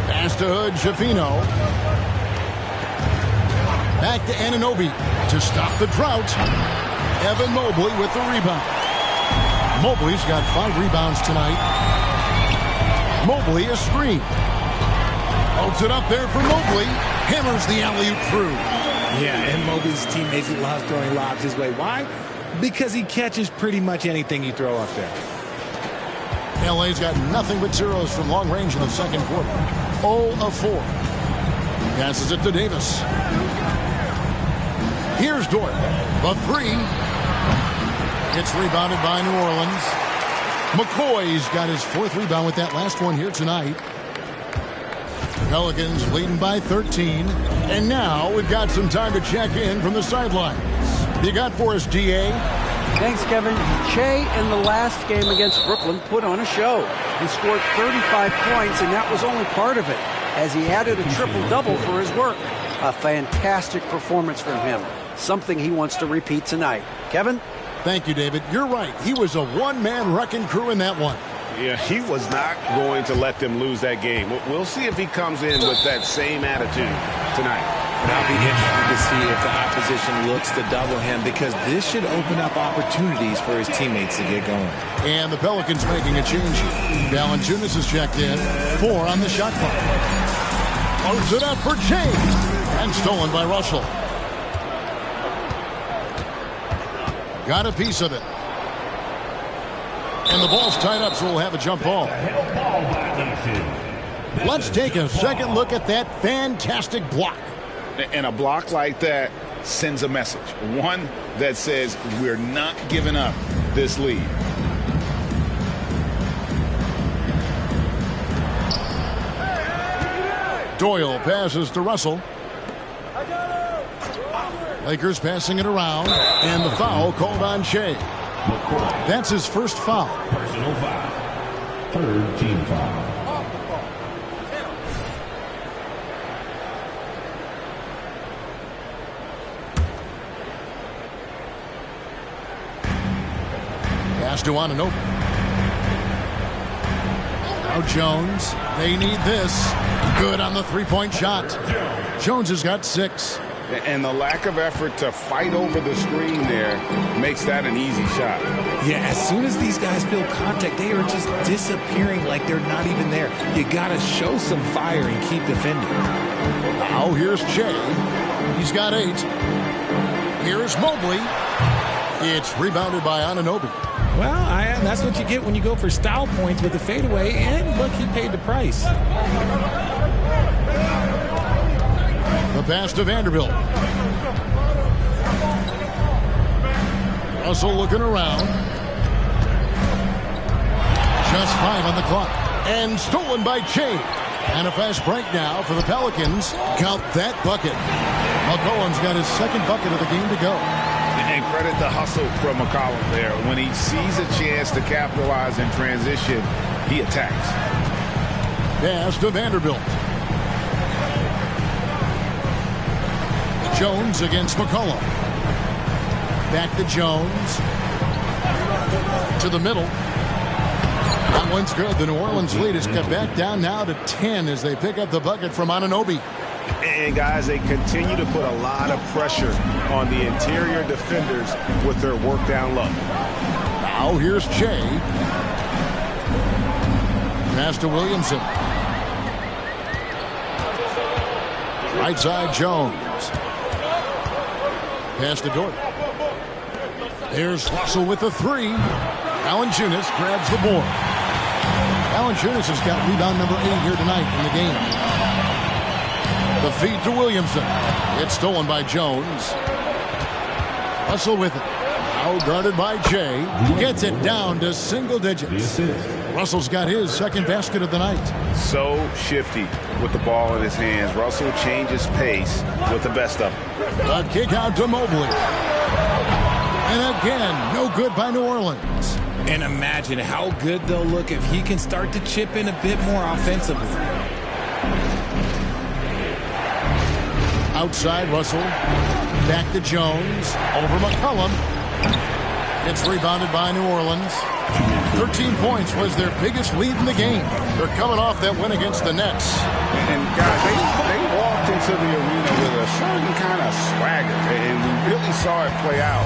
Pass to Hood, Schifino. Back to Anunoby to stop the drought. Evan Mobley with the rebound. Mobley's got 5 rebounds tonight. Mobley a screen. Holds it up there for Mobley. Hammers the alley-oop through. Yeah, and Mobley's teammates love throwing lobs his way. Why? Because he catches pretty much anything you throw up there. LA's got nothing but zeros from long range in the second quarter. 0 of 4. Passes it to Davis. Here's Dort. The 3. It's rebounded by New Orleans. McCoy's got his 4th rebound with that last one here tonight. Pelicans leading by 13. And now we've got some time to check in from the sidelines. You got for us, DA? Thanks, Kevin. Shea in the last game against Brooklyn put on a show. He scored 35 points, and that was only part of it, as he added a triple-double for his work. A fantastic performance from him. Something he wants to repeat tonight. Kevin? Thank you, David. You're right. He was a one-man wrecking crew in that one. Yeah, he was not going to let them lose that game. We'll see if he comes in with that same attitude tonight. And I'll be interested to see if the opposition looks to double him, because this should open up opportunities for his teammates to get going. And the Pelicans making a change here. Valanciunas has checked in. 4 on the shot clock. Close it up for James. And stolen by Russell. Got a piece of it. And the ball's tied up, so we'll have a jump ball. Let's take a second look at that fantastic block. And a block like that sends a message. One that says we're not giving up this lead. Doyle passes to Russell. Lakers passing it around, and the foul called on Shea. That's his first foul. Personal foul. 3rd team foul. Pass to Anunoby. Now Jones. They need this. Good on the 3-point shot. Jones has got 6. And the lack of effort to fight over the screen there makes that an easy shot. Yeah, as soon as these guys feel contact, they are just disappearing like they're not even there. You got to show some fire and keep defending. Now here's Jay. He's got 8. Here's Mobley. It's rebounded by Anunoby. Well, that's what you get when you go for style points with the fadeaway. And look, he paid the price. The pass to Vanderbilt. Russell looking around. Just 5 on the clock. And stolen by Jay. And a fast break now for the Pelicans. Count that bucket. McCollum's got his second bucket of the game to go. And credit the hustle from McCollum there. When he sees a chance to capitalize in transition, he attacks. Pass to Vanderbilt. Jones against McCollum. Back to Jones. To the middle. That one's good. The New Orleans lead is cut back down now to 10 as they pick up the bucket from Anunoby. And guys, they continue to put a lot of pressure on the interior defenders with their work down low. Now here's Jay. Pass to Williamson. Right side Jones. Pass to Dort. There's Russell with the 3. Valanciunas grabs the board. Valanciunas has got rebound number 8 here tonight in the game. The feed to Williamson. It's stolen by Jones. Russell with it. Now guarded by Jay. Gets it down to single digits. Russell's got his second basket of the night. So shifty with the ball in his hands. Russell changes pace with the best of them. A kick out to Mobley. And again, no good by New Orleans. And imagine how good they'll look if he can start to chip in a bit more offensively. Outside Russell. Back to Jones. Over McCollum. It's rebounded by New Orleans. 13 points was their biggest lead in the game. They're coming off that win against the Nets. And guys, they walked into the arena with a certain kind of swagger. And we really saw it play out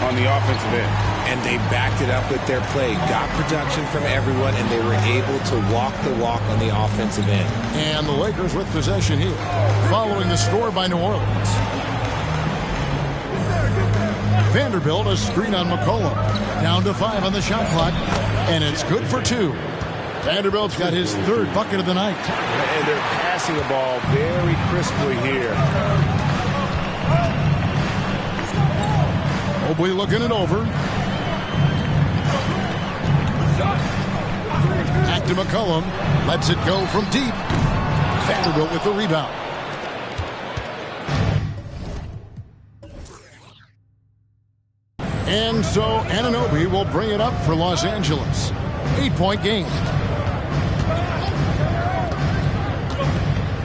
on the offensive end. And they backed it up with their play. Got production from everyone, and they were able to walk the walk on the offensive end. And the Lakers with possession here, following the score by New Orleans. Vanderbilt, a screen on McCollum. Down to 5 on the shot clock, and it's good for 2. Vanderbilt's got his third bucket of the night. And they're passing the ball very crisply here. Mobley looking it over. Back to McCollum. Lets it go from deep. Vanderbilt with the rebound. And so Anunoby will bring it up for Los Angeles. 8-point game.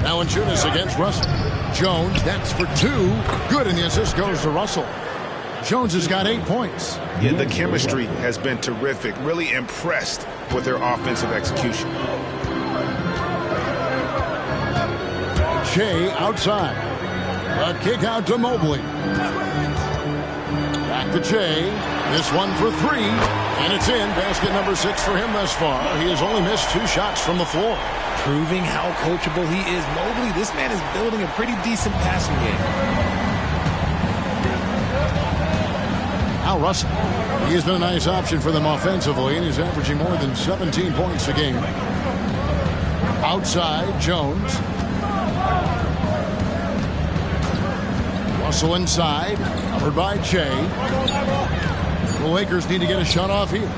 Valanciunas against Russell. Jones, that's for 2. Good, and the assist goes to Russell. Jones has got 8 points. Yeah, the chemistry has been terrific. Really impressed with their offensive execution. Shea outside. A kick out to Mobley. Back to Jay. This one for 3. And it's in. Basket number 6 for him thus far. He has only missed 2 shots from the floor. Proving how coachable he is. Mobley, this man is building a pretty decent passing game. Now Russell. He has been a nice option for them offensively, and he's averaging more than 17 points a game. Outside, Jones. Russell inside, covered by Jay. The Lakers need to get a shot off here.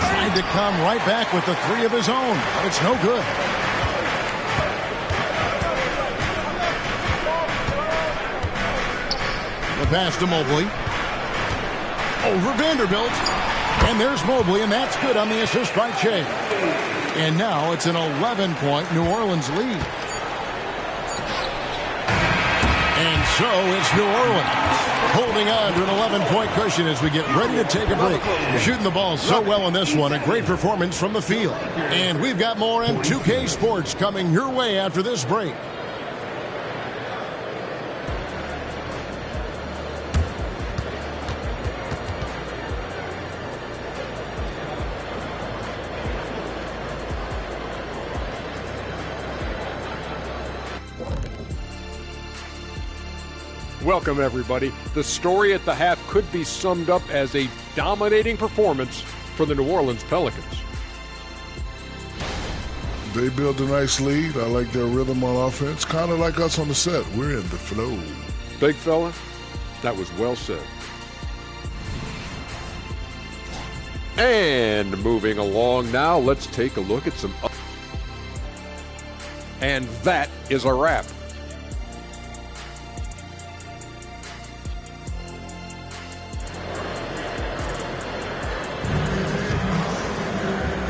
Tried to come right back with the 3 of his own, but it's no good. The pass to Mobley. Over Vanderbilt. And there's Mobley, and that's good on the assist by Jay. And now it's an 11-point New Orleans lead. And so it's New Orleans holding on to an 11-point cushion as we get ready to take a break. Shooting the ball so well in this one. A great performance from the field. And we've got more M2K Sports coming your way after this break. Welcome, everybody. The story at the half could be summed up as a dominating performance for the New Orleans Pelicans. They built a nice lead. I like their rhythm on offense. Kind of like us on the set. We're in the flow. Big fella, that was well said. And moving along now, let's take a look at some. And that is a wrap.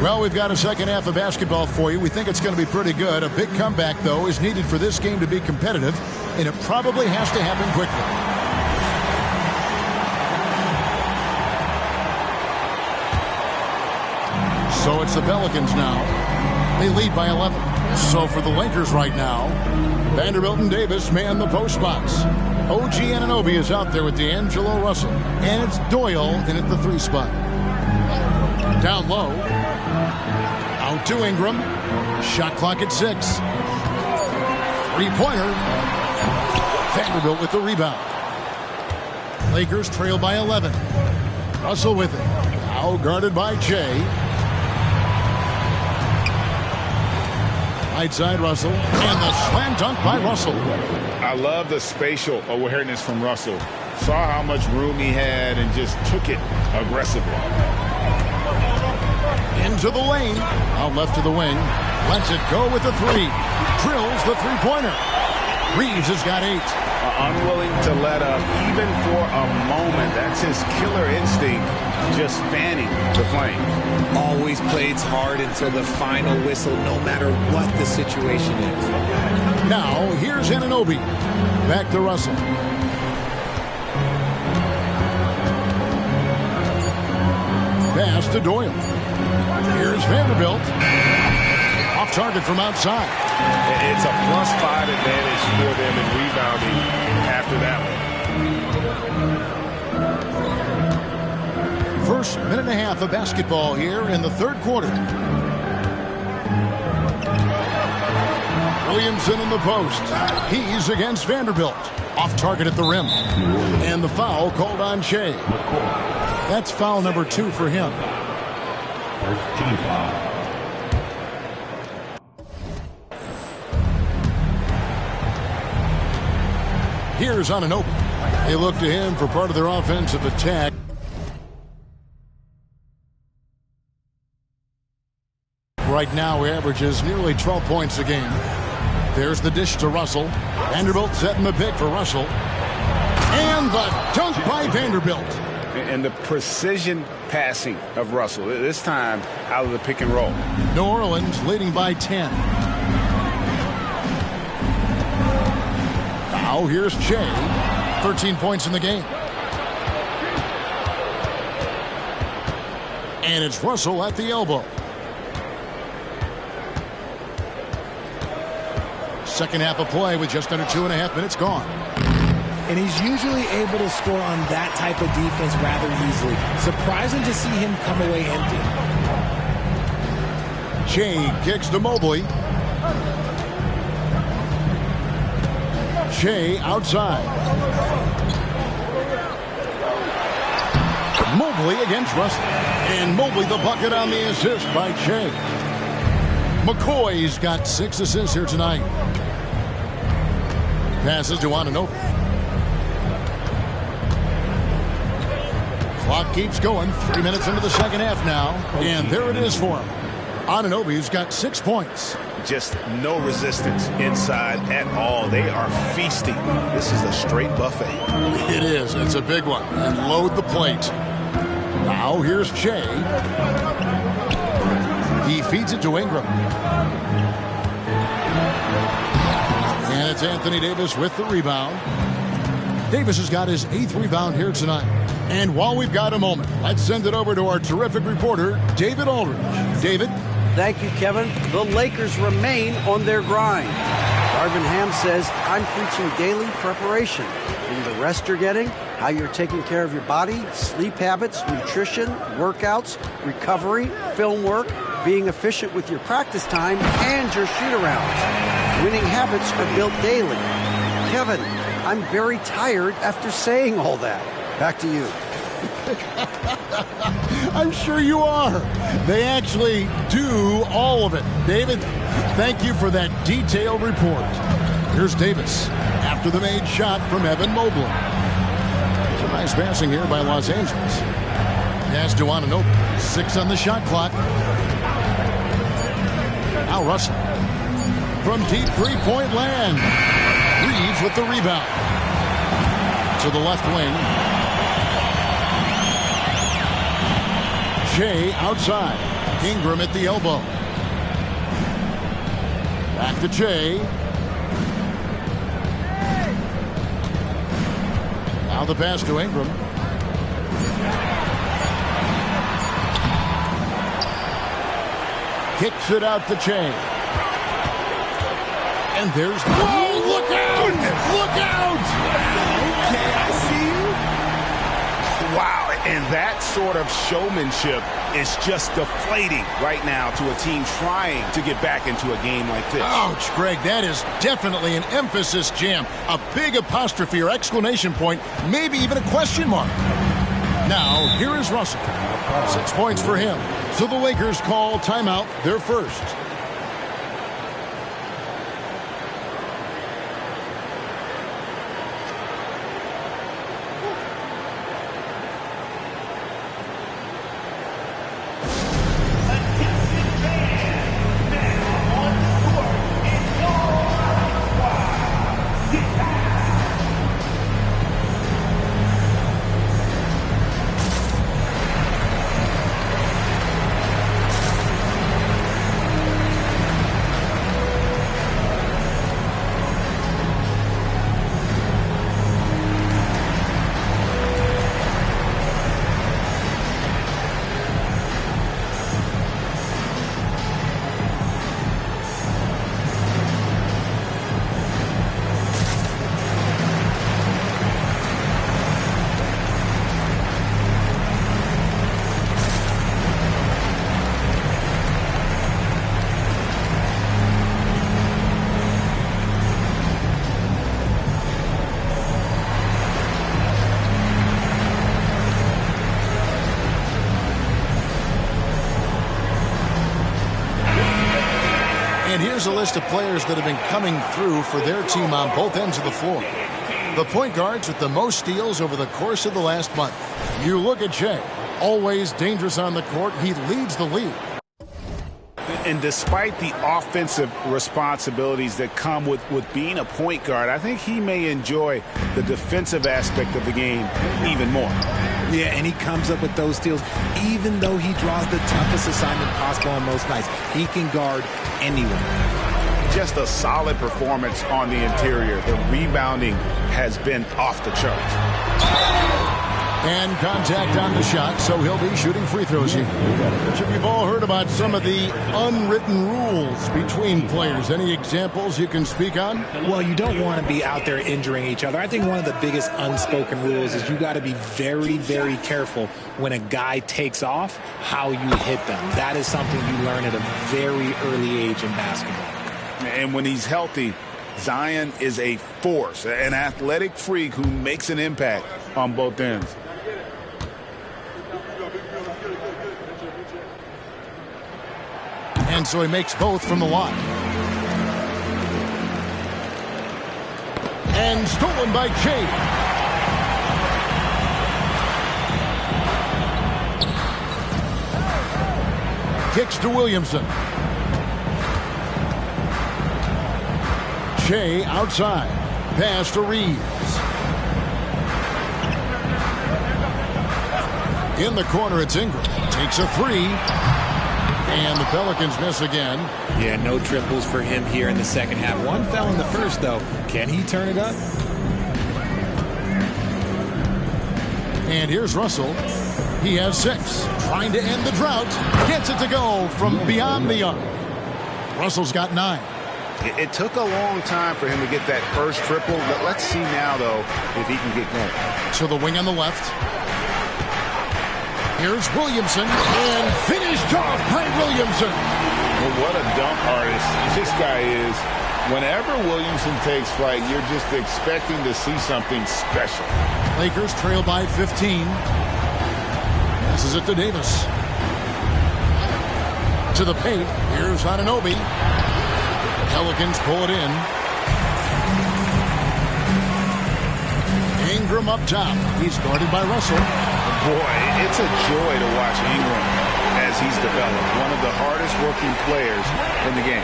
Well, we've got a second half of basketball for you. We think it's going to be pretty good. A big comeback, though, is needed for this game to be competitive, and it probably has to happen quickly. So it's the Pelicans now. They lead by 11. So for the Lakers right now, Vanderbilt and Davis man the post spots. OG Anunoby is out there with D'Angelo Russell. And it's Doyle in at the 3 spot. Down low. Out to Ingram. Shot clock at 6. 3-pointer. Vanderbilt with the rebound. Lakers trail by 11. Russell with it. Now guarded by Jay. Right side Russell. And the slam dunk by Russell. I love the spatial awareness from Russell. Saw how much room he had and just took it aggressively. Into the lane. Out left to the wing. Lets it go with the 3. Drills the 3-pointer. Reeves has got 8. Unwilling to let up even for a moment. That's his killer instinct. Just fanning the flame. Always plays hard until the final whistle, no matter what the situation is. Now, here's Anunoby. Back to Russell. Pass to Doyle. Here's Vanderbilt. Off target from outside. It's a +5 advantage for them in rebounding after that one. First minute and a half of basketball here in the third quarter. Williamson in the post. He's against Vanderbilt. Off target at the rim. And the foul called on Shea. That's foul number 2 for him. First team foul. Here's Anunoby. They look to him for part of their offensive attack. Right now averages nearly 12 points a game. There's the dish to Russell. Vanderbilt setting the pick for Russell. And the dunk by Vanderbilt. And the precision passing of Russell, this time out of the pick and roll. New Orleans leading by 10. Now here's Shea. 13 points in the game. And it's Russell at the elbow. Second half of play with just under 2.5 minutes gone. And he's usually able to score on that type of defense rather easily. Surprising to see him come away empty. Shea kicks to Mobley. Shea outside. Mobley against Russell. And Mobley the bucket on the assist by Shea. McCoy's got 6 assists here tonight. Passes to Anunoby. Clock keeps going. 3 minutes into the second half now. And there it is for him. Anunoby's got 6 points. Just no resistance inside at all. They are feasting. This is a straight buffet. It is. It's a big one. And load the plate. Now here's Shea. He feeds it to Ingram. And it's Anthony Davis with the rebound. Davis has got his 8th rebound here tonight. And while we've got a moment, let's send it over to our terrific reporter, David Aldridge. David? Thank you, Kevin. The Lakers remain on their grind. Darvin Ham says, I'm preaching daily preparation. From the rest you're getting, how you're taking care of your body, sleep habits, nutrition, workouts, recovery, film work, being efficient with your practice time, and your shoot-arounds. Winning habits are built daily. Kevin, I'm very tired after saying all that. Back to you. I'm sure you are. They actually do all of it. David, thank you for that detailed report. Here's Davis after the made shot from Evan Mobley. Some nice passing here by Los Angeles. Pass to Anunoby. 6 on the shot clock. Now Russell. From deep three-point land. Reeves with the rebound. To the left wing. Shea outside. Ingram at the elbow. Back to Shea. Now the pass to Ingram. Kicks it out to Shea. And there's... Whoa, look out! Look out! Okay, I see you. Wow, and that sort of showmanship is just deflating right now to a team trying to get back into a game like this. Ouch, Greg, that is definitely an emphasis jam. A big apostrophe or exclamation point, maybe even a question mark. Now, here is Russell. 6 points for him. So the Lakers call timeout, their first. And here's a list of players that have been coming through for their team on both ends of the floor. The point guards with the most steals over the course of the last month. You look at Shea, always dangerous on the court. He leads the league. And despite the offensive responsibilities that come with being a point guard, I think he may enjoy the defensive aspect of the game even more. Yeah, and he comes up with those steals even though he draws the toughest assignment possible on most nights. He can guard anyone. Just a solid performance on the interior. The rebounding has been off the charts. And contact on the shot, so he'll be shooting free throws here. Chip, you've all heard about some of the unwritten rules between players. Any examples you can speak on? Well, you don't want to be out there injuring each other. I think one of the biggest unspoken rules is you got to be very, very careful when a guy takes off, how you hit them. That is something you learn at a very early age in basketball. And when he's healthy, Zion is a force, an athletic freak who makes an impact on both ends. And so he makes both from the line. And stolen by Shea. Kicks to Williamson. Shea outside. Pass to Reeves. In the corner, it's Ingram. Takes a three. And the Pelicans miss again. Yeah, no triples for him here in the second half. One fell in the first, though. Can he turn it up? And here's Russell. He has 6. Trying to end the drought. Gets it to go from beyond the arc. Russell's got 9. It took a long time for him to get that first triple. But let's see now, though, if he can get going. So the wing on the left. Here's Williamson, and finished off by Williamson. Well, what a dunk artist this guy is. Whenever Williamson takes flight, you're just expecting to see something special. Lakers trail by 15. Passes it to Davis. To the paint. Here's Anunoby. Pelicans pull it in. Ingram up top. He's guarded by Russell. Boy, it's a joy to watch Ingram as he's developed. One of the hardest working players in the game.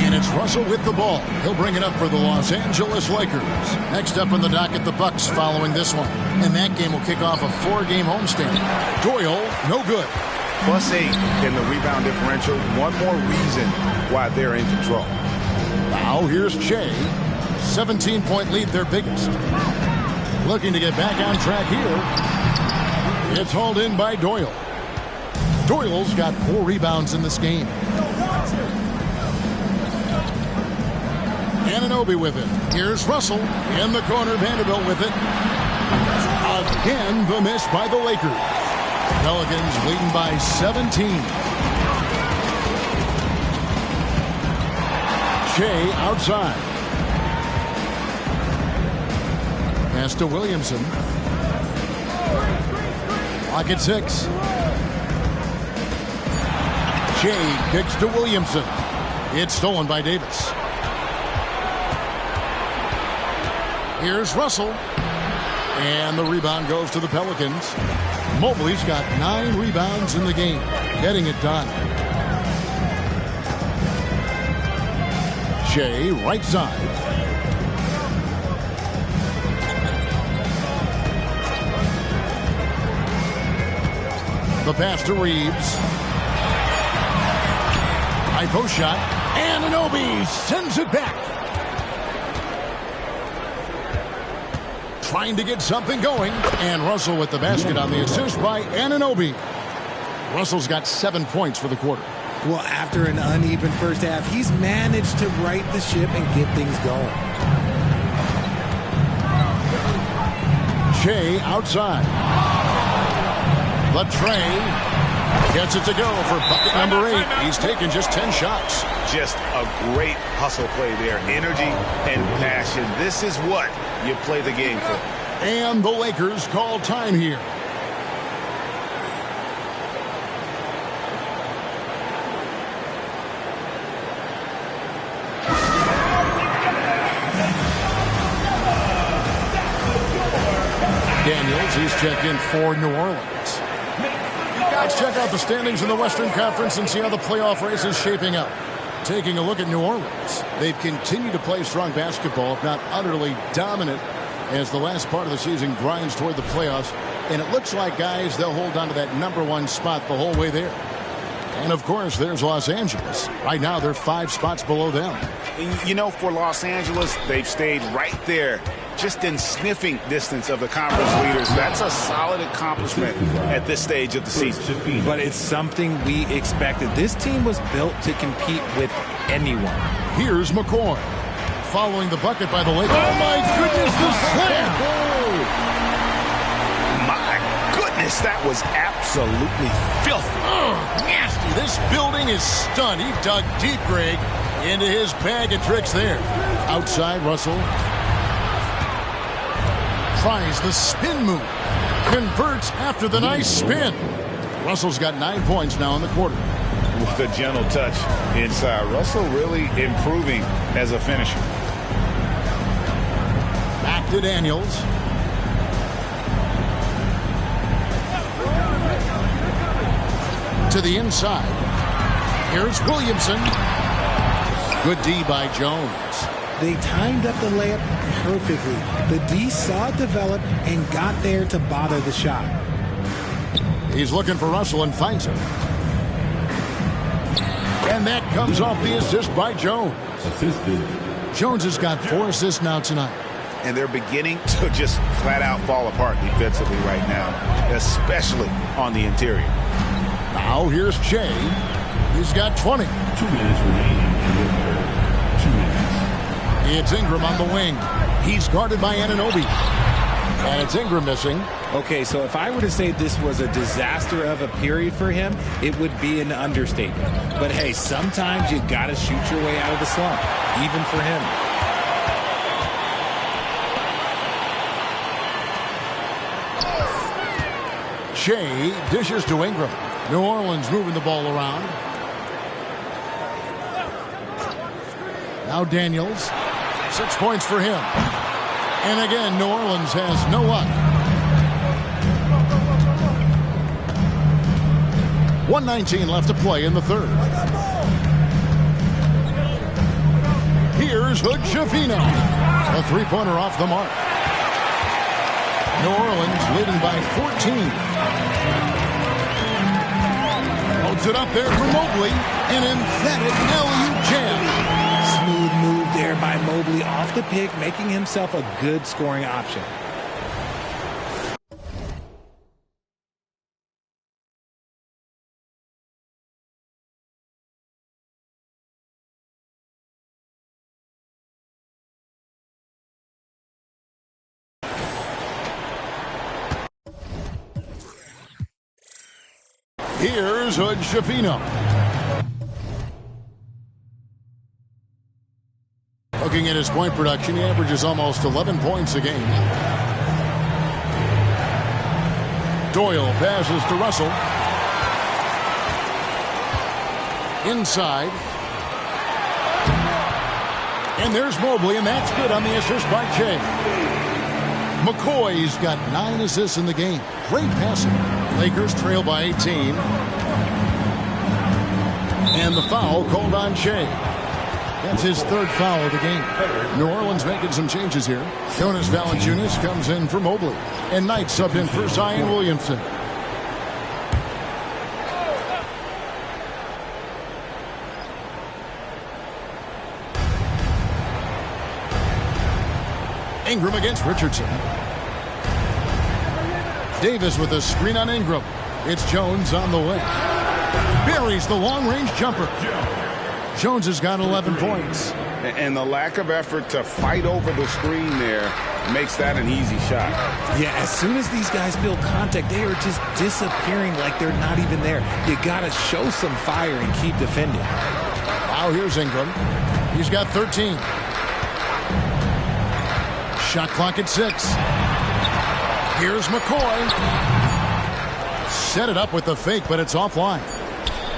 And it's Russell with the ball. He'll bring it up for the Los Angeles Lakers. Next up in the docket, the Bucks following this one. And that game will kick off a 4-game homestand. Doyle, no good. +8 in the rebound differential. One more reason why they're in control. Now here's Shea. 17-point lead, their biggest. Looking to get back on track here. It's hauled in by Doyle. Doyle's got 4 rebounds in this game. Anunoby with it. Here's Russell in the corner. Vanderbilt with it. Again, the miss by the Lakers. Pelicans leading by 17. Shea outside. Pass to Williamson. Clock at 6. Shea kicks to Williamson. It's stolen by Davis. Here's Russell. And the rebound goes to the Pelicans. Mobley's got 9 rebounds in the game. Getting it done. Shea, right side. The pass to Reeves. High post shot. Anunoby sends it back. Trying to get something going. And Russell with the basket on the assist by Anunoby. Russell's got 7 points for the quarter. Well, after an uneven first half, he's managed to right the ship and get things going. Shea outside. The tray. Gets it to go for bucket number 8. He's taken just 10 shots. Just a great hustle play there. Energy and passion. This is what you play the game for. And the Lakers call time here. Daniels, he's checked in for New Orleans. Let's check out the standings in the Western Conference and see how the playoff race is shaping up. Taking a look at New Orleans, they've continued to play strong basketball, if not utterly dominant, as the last part of the season grinds toward the playoffs. And it looks like, guys, they'll hold on to that #1 spot the whole way there. And, of course, there's Los Angeles. Right now, they're 5 spots below them. You know, for Los Angeles, they've stayed right there, just in sniffing distance of the conference leaders. That's a solid accomplishment at this stage of the season. But it's something we expected. This team was built to compete with anyone. Here's McCoy. Following the bucket by the Lakers. Oh, my goodness, the slam! My goodness, that was absolutely filthy. Nasty. This building is stunned. He dug deep, Greg, into his bag of tricks there. Outside, Russell. Tries the spin move. Converts after the nice spin. Russell's got 9 points now in the quarter. With a gentle touch inside. Russell really improving as a finisher. Back to Daniels. To the inside. Here's Williamson. Good D by Jones. They timed up the layup perfectly. The D saw it develop and got there to bother the shot. He's looking for Russell and finds him. And that comes off the assist by Jones. Jones has got 4 assists now tonight. And they're beginning to just flat out fall apart defensively right now, especially on the interior. Now here's Shea. He's got 20. 2 minutes remaining in the third. 2 minutes. It's Ingram on the wing. He's guarded by Anunoby. And it's Ingram missing. Okay, so if I were to say this was a disaster of a period for him, it would be an understatement. But hey, sometimes you got to shoot your way out of the slump, even for him. Shea dishes to Ingram. New Orleans moving the ball around. Now Daniels. 6 points for him. And again, New Orleans has no luck. 1:19 left to play in the third. Here's Hood-Schifino. A three-pointer off the mark. New Orleans leading by 14. Holds it up there for Mobley. An emphatic alley-oop jam. Smooth move there by Mobley off the pick, making himself a good scoring option. Here's Hood-Schifino. Looking at his point production, he averages almost 11 points a game. Doyle passes to Russell. Inside. And there's Mobley, and that's good on the assist by Shea. McCoy's got 9 assists in the game. Great passing. Lakers trail by 18. And the foul called on Shea. That's his third foul of the game. New Orleans making some changes here. Jonas Valanciunas comes in for Mobley. And Knight subbed in for Zion Williamson. Ingram against Richardson. Davis with a screen on Ingram. It's Jones on the wing. Buries the long-range jumper. Jones has got 11 points. And the lack of effort to fight over the screen there makes that an easy shot. Yeah, as soon as these guys feel contact, they are just disappearing like they're not even there. You got to show some fire and keep defending. Now here's Ingram. He's got 13. Shot clock at 6. Here's McCoy. Set it up with the fake, but it's offline.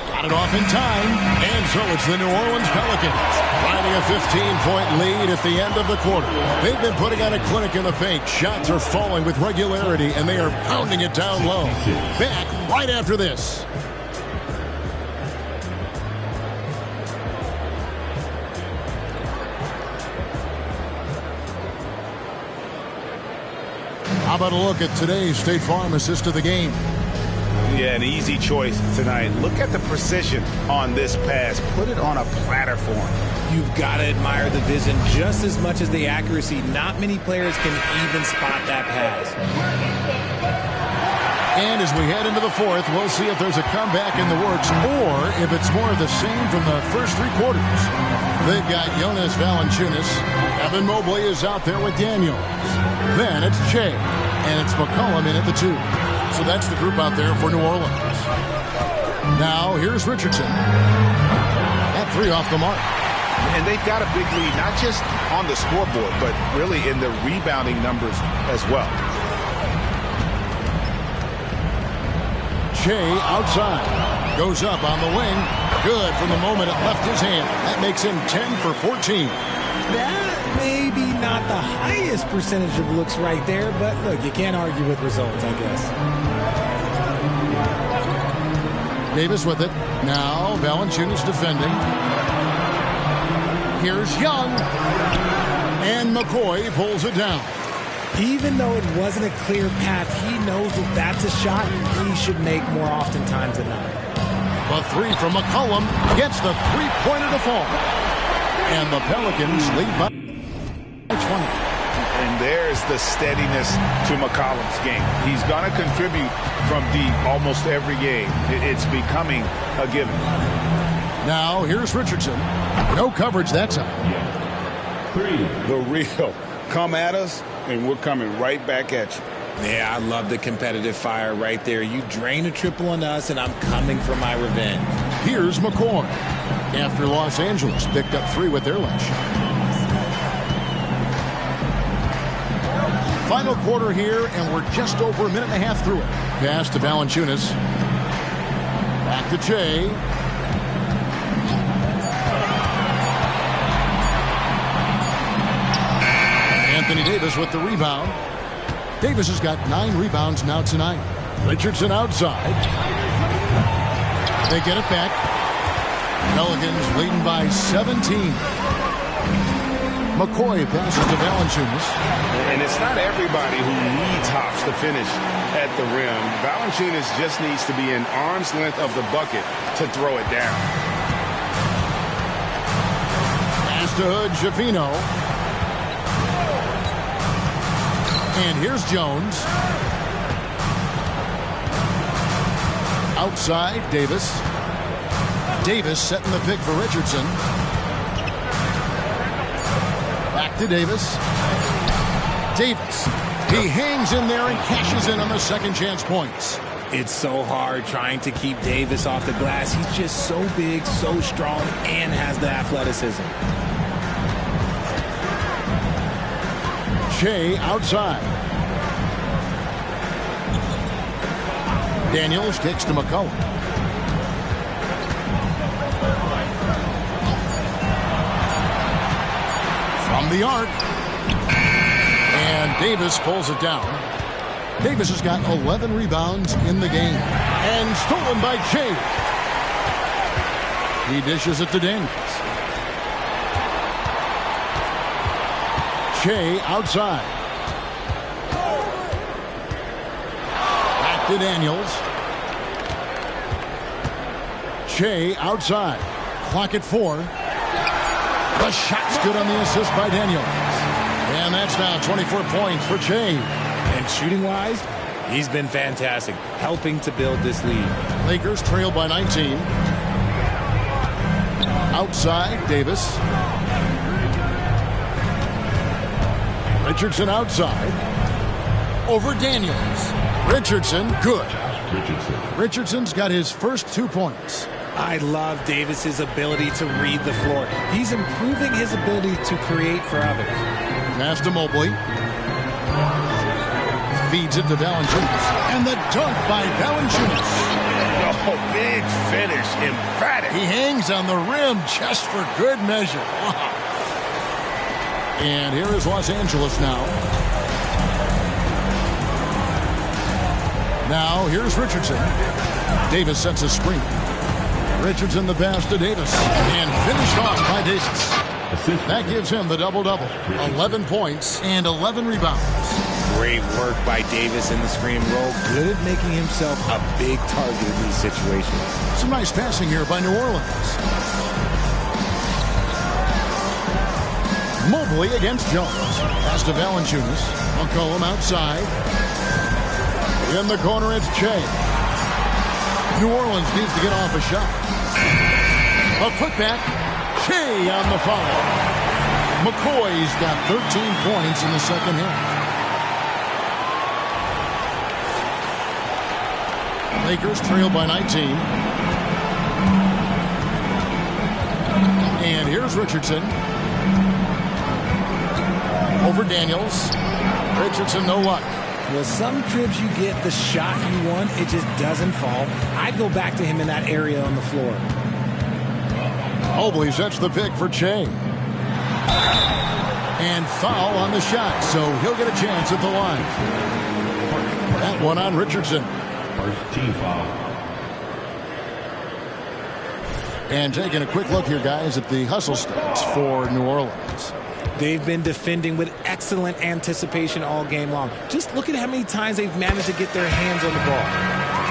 Got it off in time, and so it's the New Orleans Pelicans finding a 15-point lead at the end of the quarter. They've been putting on a clinic in the fake. Shots are falling with regularity, and they are pounding it down low. Back right after this. How about a look at today's State Farm assist of the game? Yeah, an easy choice tonight. Look at the precision on this pass. Put it on a platter for him. You've got to admire the vision just as much as the accuracy. Not many players can even spot that pass. And as we head into the fourth, we'll see if there's a comeback in the works or if it's more of the same from the first 3 quarters. They've got Jonas Valanciunas. Evan Mobley is out there with Daniels. Then it's Shea. And it's McCollum in at the 2. So that's the group out there for New Orleans. Now here's Richardson. That 3 off the mark. And they've got a big lead, not just on the scoreboard, but really in the rebounding numbers as well. Shea outside. Goes up on the wing. Good from the moment it left his hand. That makes him 10 for 14. That may be not the highest percentage of looks right there, but look, you can't argue with results, I guess. Davis with it. Now Valanciunas defending. Here's Young. And McCoy pulls it down. Even though it wasn't a clear path, he knows that that's a shot he should make more oftentimes than not. The 3 from McCollum gets the 3-pointer to fall. And the Pelicans lead by 20. And there's the steadiness to McCollum's game. He's going to contribute from deep almost every game. It's becoming a given. Now here's Richardson. No coverage that time. The real come at us and we're coming right back at you. Yeah, I love the competitive fire right there. You drain a triple on us, and I'm coming for my revenge. Here's McCoy. After Los Angeles picked up 3 with their last shot. Final quarter here, and we're just over a minute and a half through it. Pass to Valanciunas. Back to Jay. Anthony Davis with the rebound. Davis has got 9 rebounds now tonight. Richardson outside. They get it back. Pelicans leading by 17. McCoy passes to Valanciunas. And it's not everybody who needs hops to finish at the rim. Valanciunas just needs to be an arm's length of the bucket to throw it down. Pass to Hood, Javino. And here's Jones. Outside, Davis. Davis setting the pick for Richardson. Back to Davis. Davis. He hangs in there and cashes in on the second chance points. It's so hard trying to keep Davis off the glass. He's just so big, so strong, and has the athleticism. Shea outside. Daniels kicks to McCollum. From the arc. And Davis pulls it down. Davis has got 11 rebounds in the game. And stolen by Shea. He dishes it to Daniels. Shea outside. Back to Daniels. Shea outside. Clock at 4. The shot's good on the assist by Daniels. And that's now 24 points for Shea. And shooting-wise, he's been fantastic, helping to build this lead. Lakers trail by 19. Outside, Davis. Richardson outside. Over Daniels. Richardson, good. Richardson's got his first 2 points. I love Davis's ability to read the floor. He's improving his ability to create for others. Pass to Mobley. Feeds it to Valanciunas. And the dunk by Valanciunas. Oh, big finish. Emphatic. He hangs on the rim just for good measure. And here is Los Angeles now. Now, here's Richardson. Davis sets a screen. Richardson the pass to Davis. And finished off by Davis. That gives him the double-double. 11 points and 11 rebounds. Great work by Davis in the screen roll. Good at making himself a big target in these situations. Some nice passing here by New Orleans. Mobley against Jones. Pass to Valanciunas. McCollum outside. In the corner, it's Shea. New Orleans needs to get off a shot. A putback. Shea on the foul. McCoy's got 13 points in the second half. Lakers trail by 19. And here's Richardson. Over Daniels. Richardson, no luck. Well, some trips you get the shot you want, it just doesn't fall. I'd go back to him in that area on the floor. Mobley sets the pick for Shea. And foul on the shot, so he'll get a chance at the line. That one on Richardson. First team foul. And taking a quick look here, guys, at the hustle stats for New Orleans. They've been defending with excellent anticipation all game long. Just look at how many times they've managed to get their hands on the ball.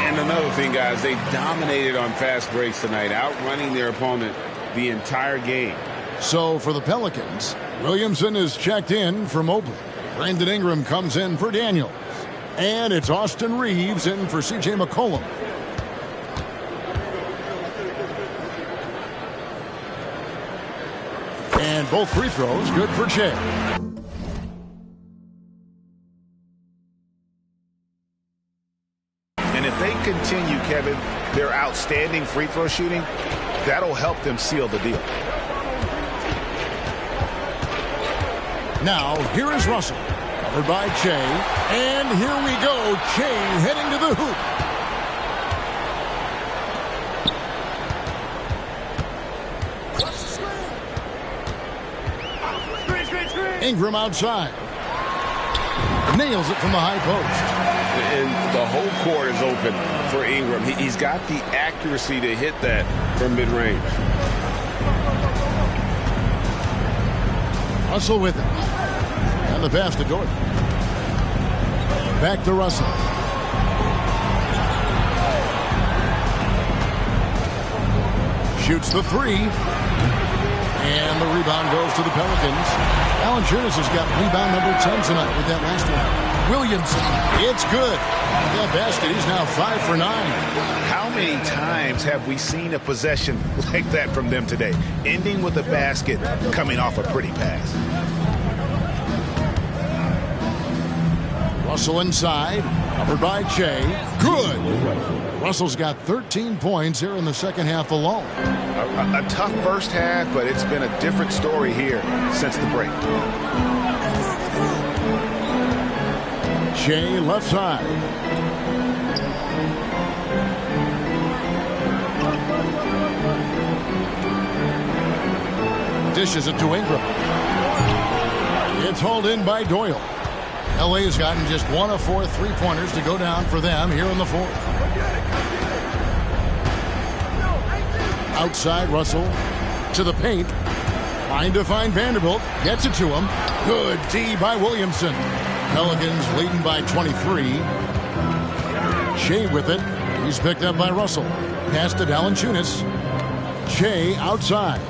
And another thing, guys, they dominated on fast breaks tonight, outrunning their opponent the entire game. So for the Pelicans, Williamson is checked in for Mobley. Brandon Ingram comes in for Daniels. And it's Austin Reeves in for C.J. McCollum. And both free throws good for Shea. free throw shooting, that'll help them seal the deal. Now, here is Russell. Covered by Che. And here we go. Che heading to the hoop. Ingram outside. Nails it from the high post. And the whole court is open for Ingram. He's got the accuracy to hit that from mid-range. Russell with it. And the pass to Dorthan. Back to Russell. Shoots the three. And the rebound goes to the Pelicans. Valanciunas has got rebound number 10 tonight with that last one. Williamson, it's good. That basket, he's now 5 for 9. How many times have we seen a possession like that from them today? Ending with a basket, coming off a pretty pass. Russell inside, covered by Che. Good. Russell's got 13 points here in the second half alone. A tough first half, but it's been a different story here since the break. Che left side. Dishes it to Ingram. It's hauled in by Doyle. LA has gotten just 1 of 4 three-pointers to go down for them here in the fourth. Outside, Russell to the paint. Trying to find Vanderbilt. Gets it to him. Good D by Williamson. Pelicans leading by 23. Che with it. He's picked up by Russell. Pass to Valanciunas. Che outside.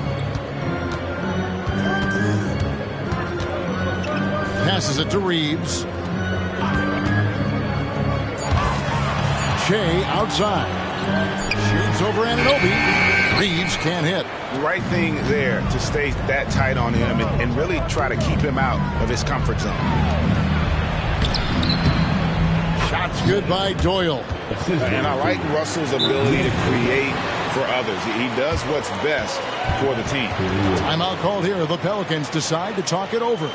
Passes it to Reeves. Che outside. Shoots over Anunoby. Reeves can't hit. The right thing there to stay that tight on him and really try to keep him out of his comfort zone. Shots good by Doyle. And I like Russell's ability to create for others. He does what's best for the team. Timeout called here. The Pelicans decide to talk it over.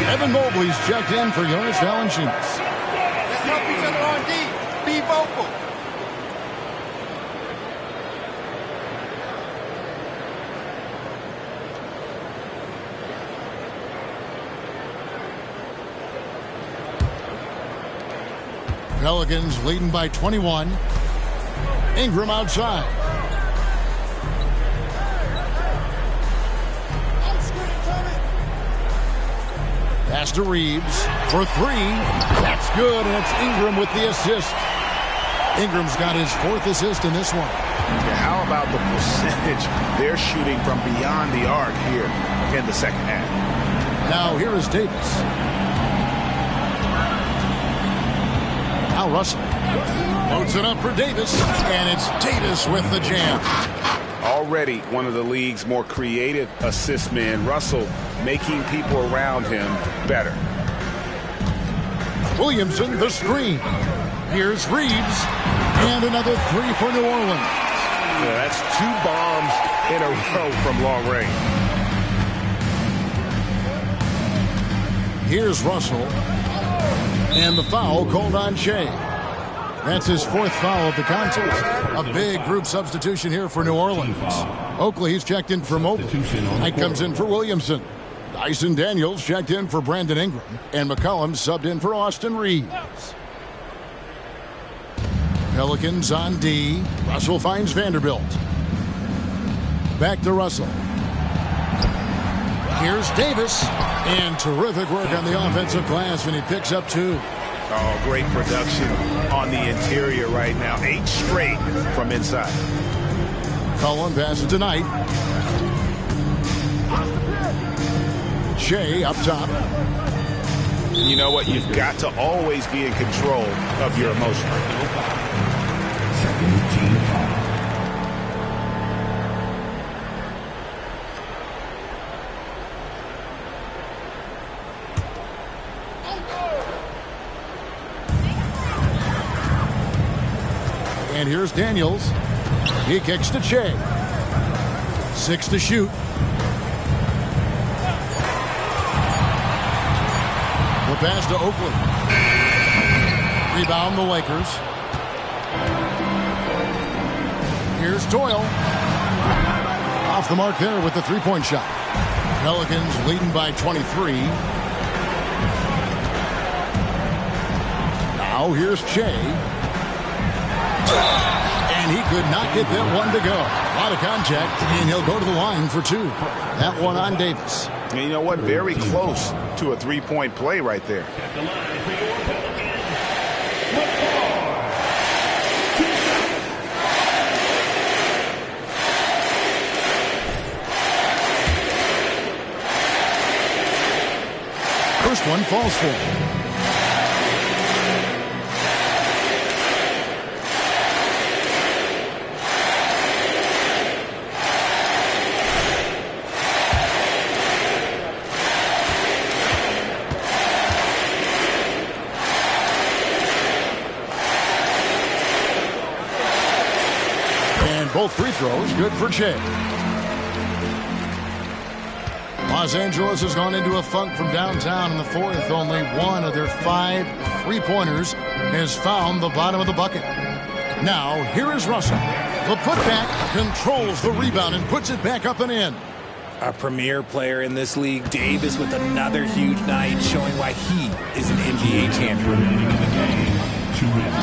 Evan Mobley's checked in for Jonas Valanciunas. Let's help each other on D. Be vocal. Pelicans leading by 21. Ingram outside. Pass to Reeves for three. That's good, and it's Ingram with the assist. Ingram's got his 4th assist in this one. Yeah, how about the percentage they're shooting from beyond the arc here in the second half? Now here is Davis. Now Russell loads it up for Davis, and it's Davis with the jam. Already one of the league's more creative assist men. Russell making people around him better. Williamson, the screen. Here's Reeves, and another 3 for New Orleans. Yeah, that's 2 bombs in a row from long range. Here's Russell, and the foul called on Che. That's his 4th foul of the contest. A big group substitution here for New Orleans. Oakley's checked in for Mobley. Knight comes in for Williamson. Dyson Daniels checked in for Brandon Ingram. And McCollum subbed in for Austin Reeves. Pelicans on D. Russell finds Vanderbilt. Back to Russell. Here's Davis. And terrific work on the offensive glass, and he picks up 2. Oh, great production on the interior right now. 8 straight from inside. Cullen passes tonight. Che up top. You know what? You've got to always be in control of your emotions. Second team foul. And here's Daniels. He kicks to Shea. 6 to shoot. The pass to Oakley. Rebound the Lakers. Here's Doyle. Off the mark there with the three-point shot. Pelicans leading by 23. Now here's Shea. And he could not get that one to go. A lot of contact, and he'll go to the line for 2. That one on Davis. And you know what? Very close to a three-point play right there. First one falls for him. Both free throws good for Shea. Los Angeles has gone into a funk from downtown in the fourth. Only one of their 5 three-pointers has found the bottom of the bucket. Now, here is Russell. The putback controls the rebound and puts it back up and in. A premier player in this league, Davis, with another huge night, showing why he is an NBA champion.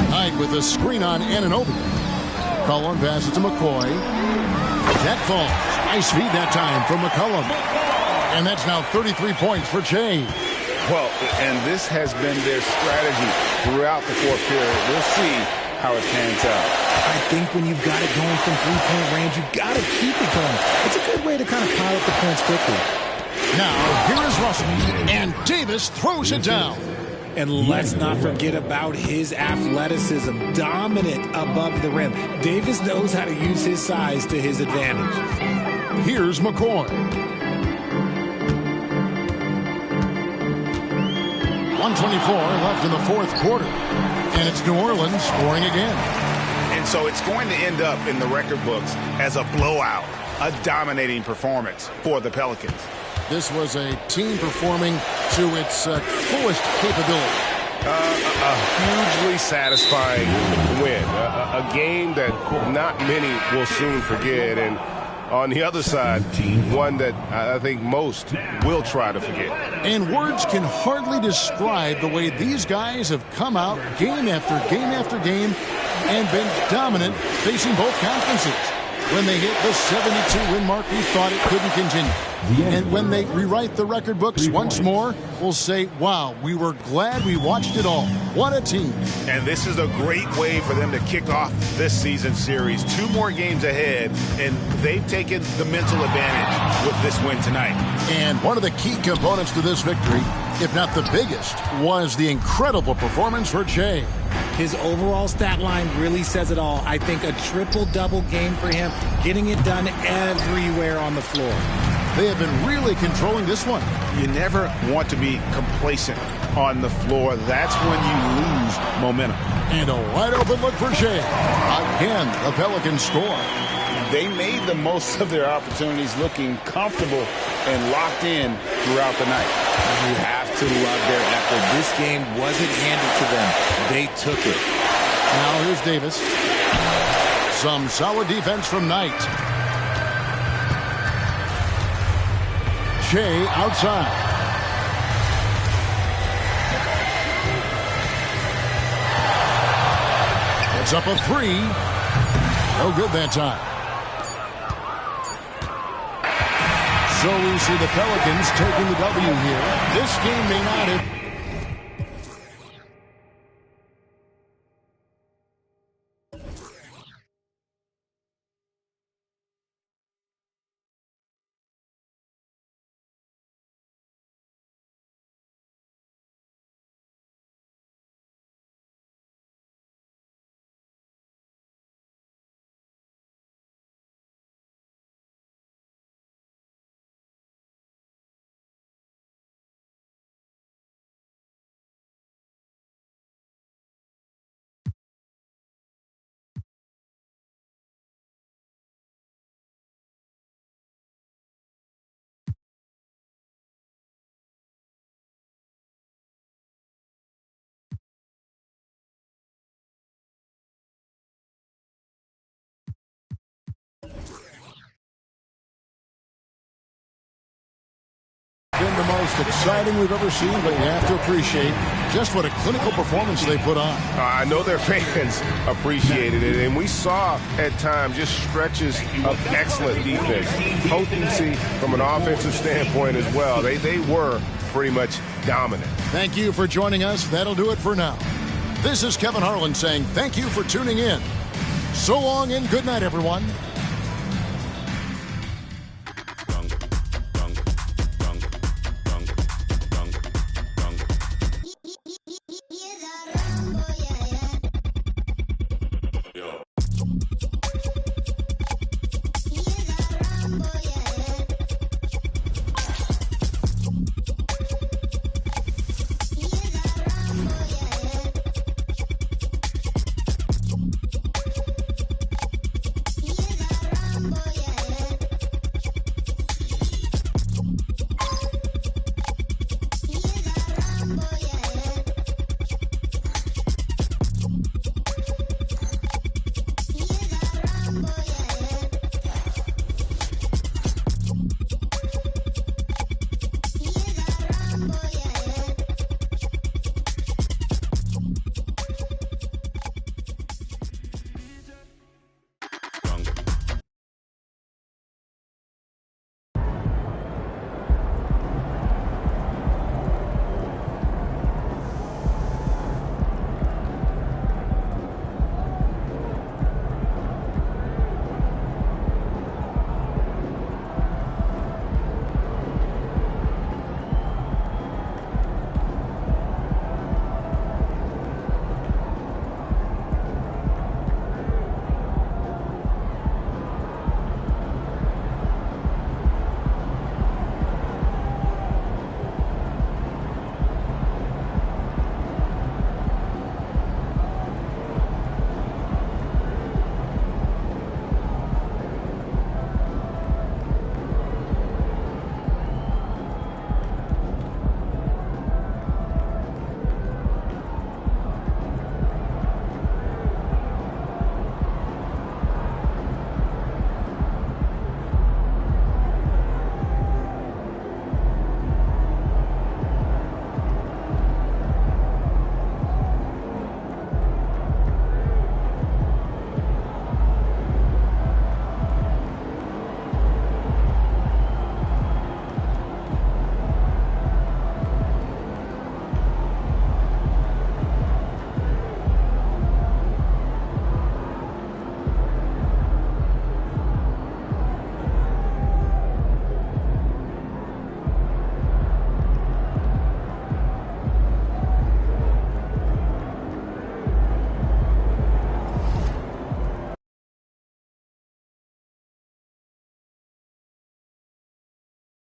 Knight with a screen on Anunoby. McCollum passes to McCoy. That falls. Nice feed that time from McCollum. And that's now 33 points for Shea. Well, and this has been their strategy throughout the fourth period. We'll see how it pans out. I think when you've got it going from three-point range, you've got to keep it going. It's a good way to kind of pile up the points quickly. Now, here is Russell. And Davis throws it down. And let's not forget about his athleticism, dominant above the rim. Davis knows how to use his size to his advantage. Here's McCoy. 124 left in the fourth quarter. And it's New Orleans scoring again. And so it's going to end up in the record books as a blowout, a dominating performance for the Pelicans. This was a team performing to its fullest capability. A hugely satisfying win. A game that not many will soon forget. And on the other side, one that I think most will try to forget. And words can hardly describe the way these guys have come out game after game after game and been dominant facing both conferences. When they hit the 72-win mark, we thought it couldn't continue. And when they rewrite the record books once more, we'll say, wow, we were glad we watched it all. What a team. And this is a great way for them to kick off this season series. 2 more games ahead, and they've taken the mental advantage with this win tonight. And one of the key components to this victory, if not the biggest, was the incredible performance for Shea. His overall stat line really says it all. I think a triple-double game for him, getting it done everywhere on the floor. They have been really controlling this one. You never want to be complacent on the floor. That's when you lose momentum. And a wide-open look for Shea. Again, the Pelicans score. They made the most of their opportunities, looking comfortable and locked in throughout the night. You have to love their effort. This game wasn't handed to them. They took it. Now here's Davis. Some solid defense from Knight. Shea outside. It's up a 3. No good that time. So we see the Pelicans taking the W here. This game may not have most exciting we've ever seen, but you have to appreciate just what a clinical performance they put on. I know their fans appreciated it, and we saw at times just stretches of excellent defense. Potency from an offensive standpoint as well. They were pretty much dominant. Thank you for joining us. That'll do it for now. This is Kevin Harlan saying thank you for tuning in. So long and good night, everyone.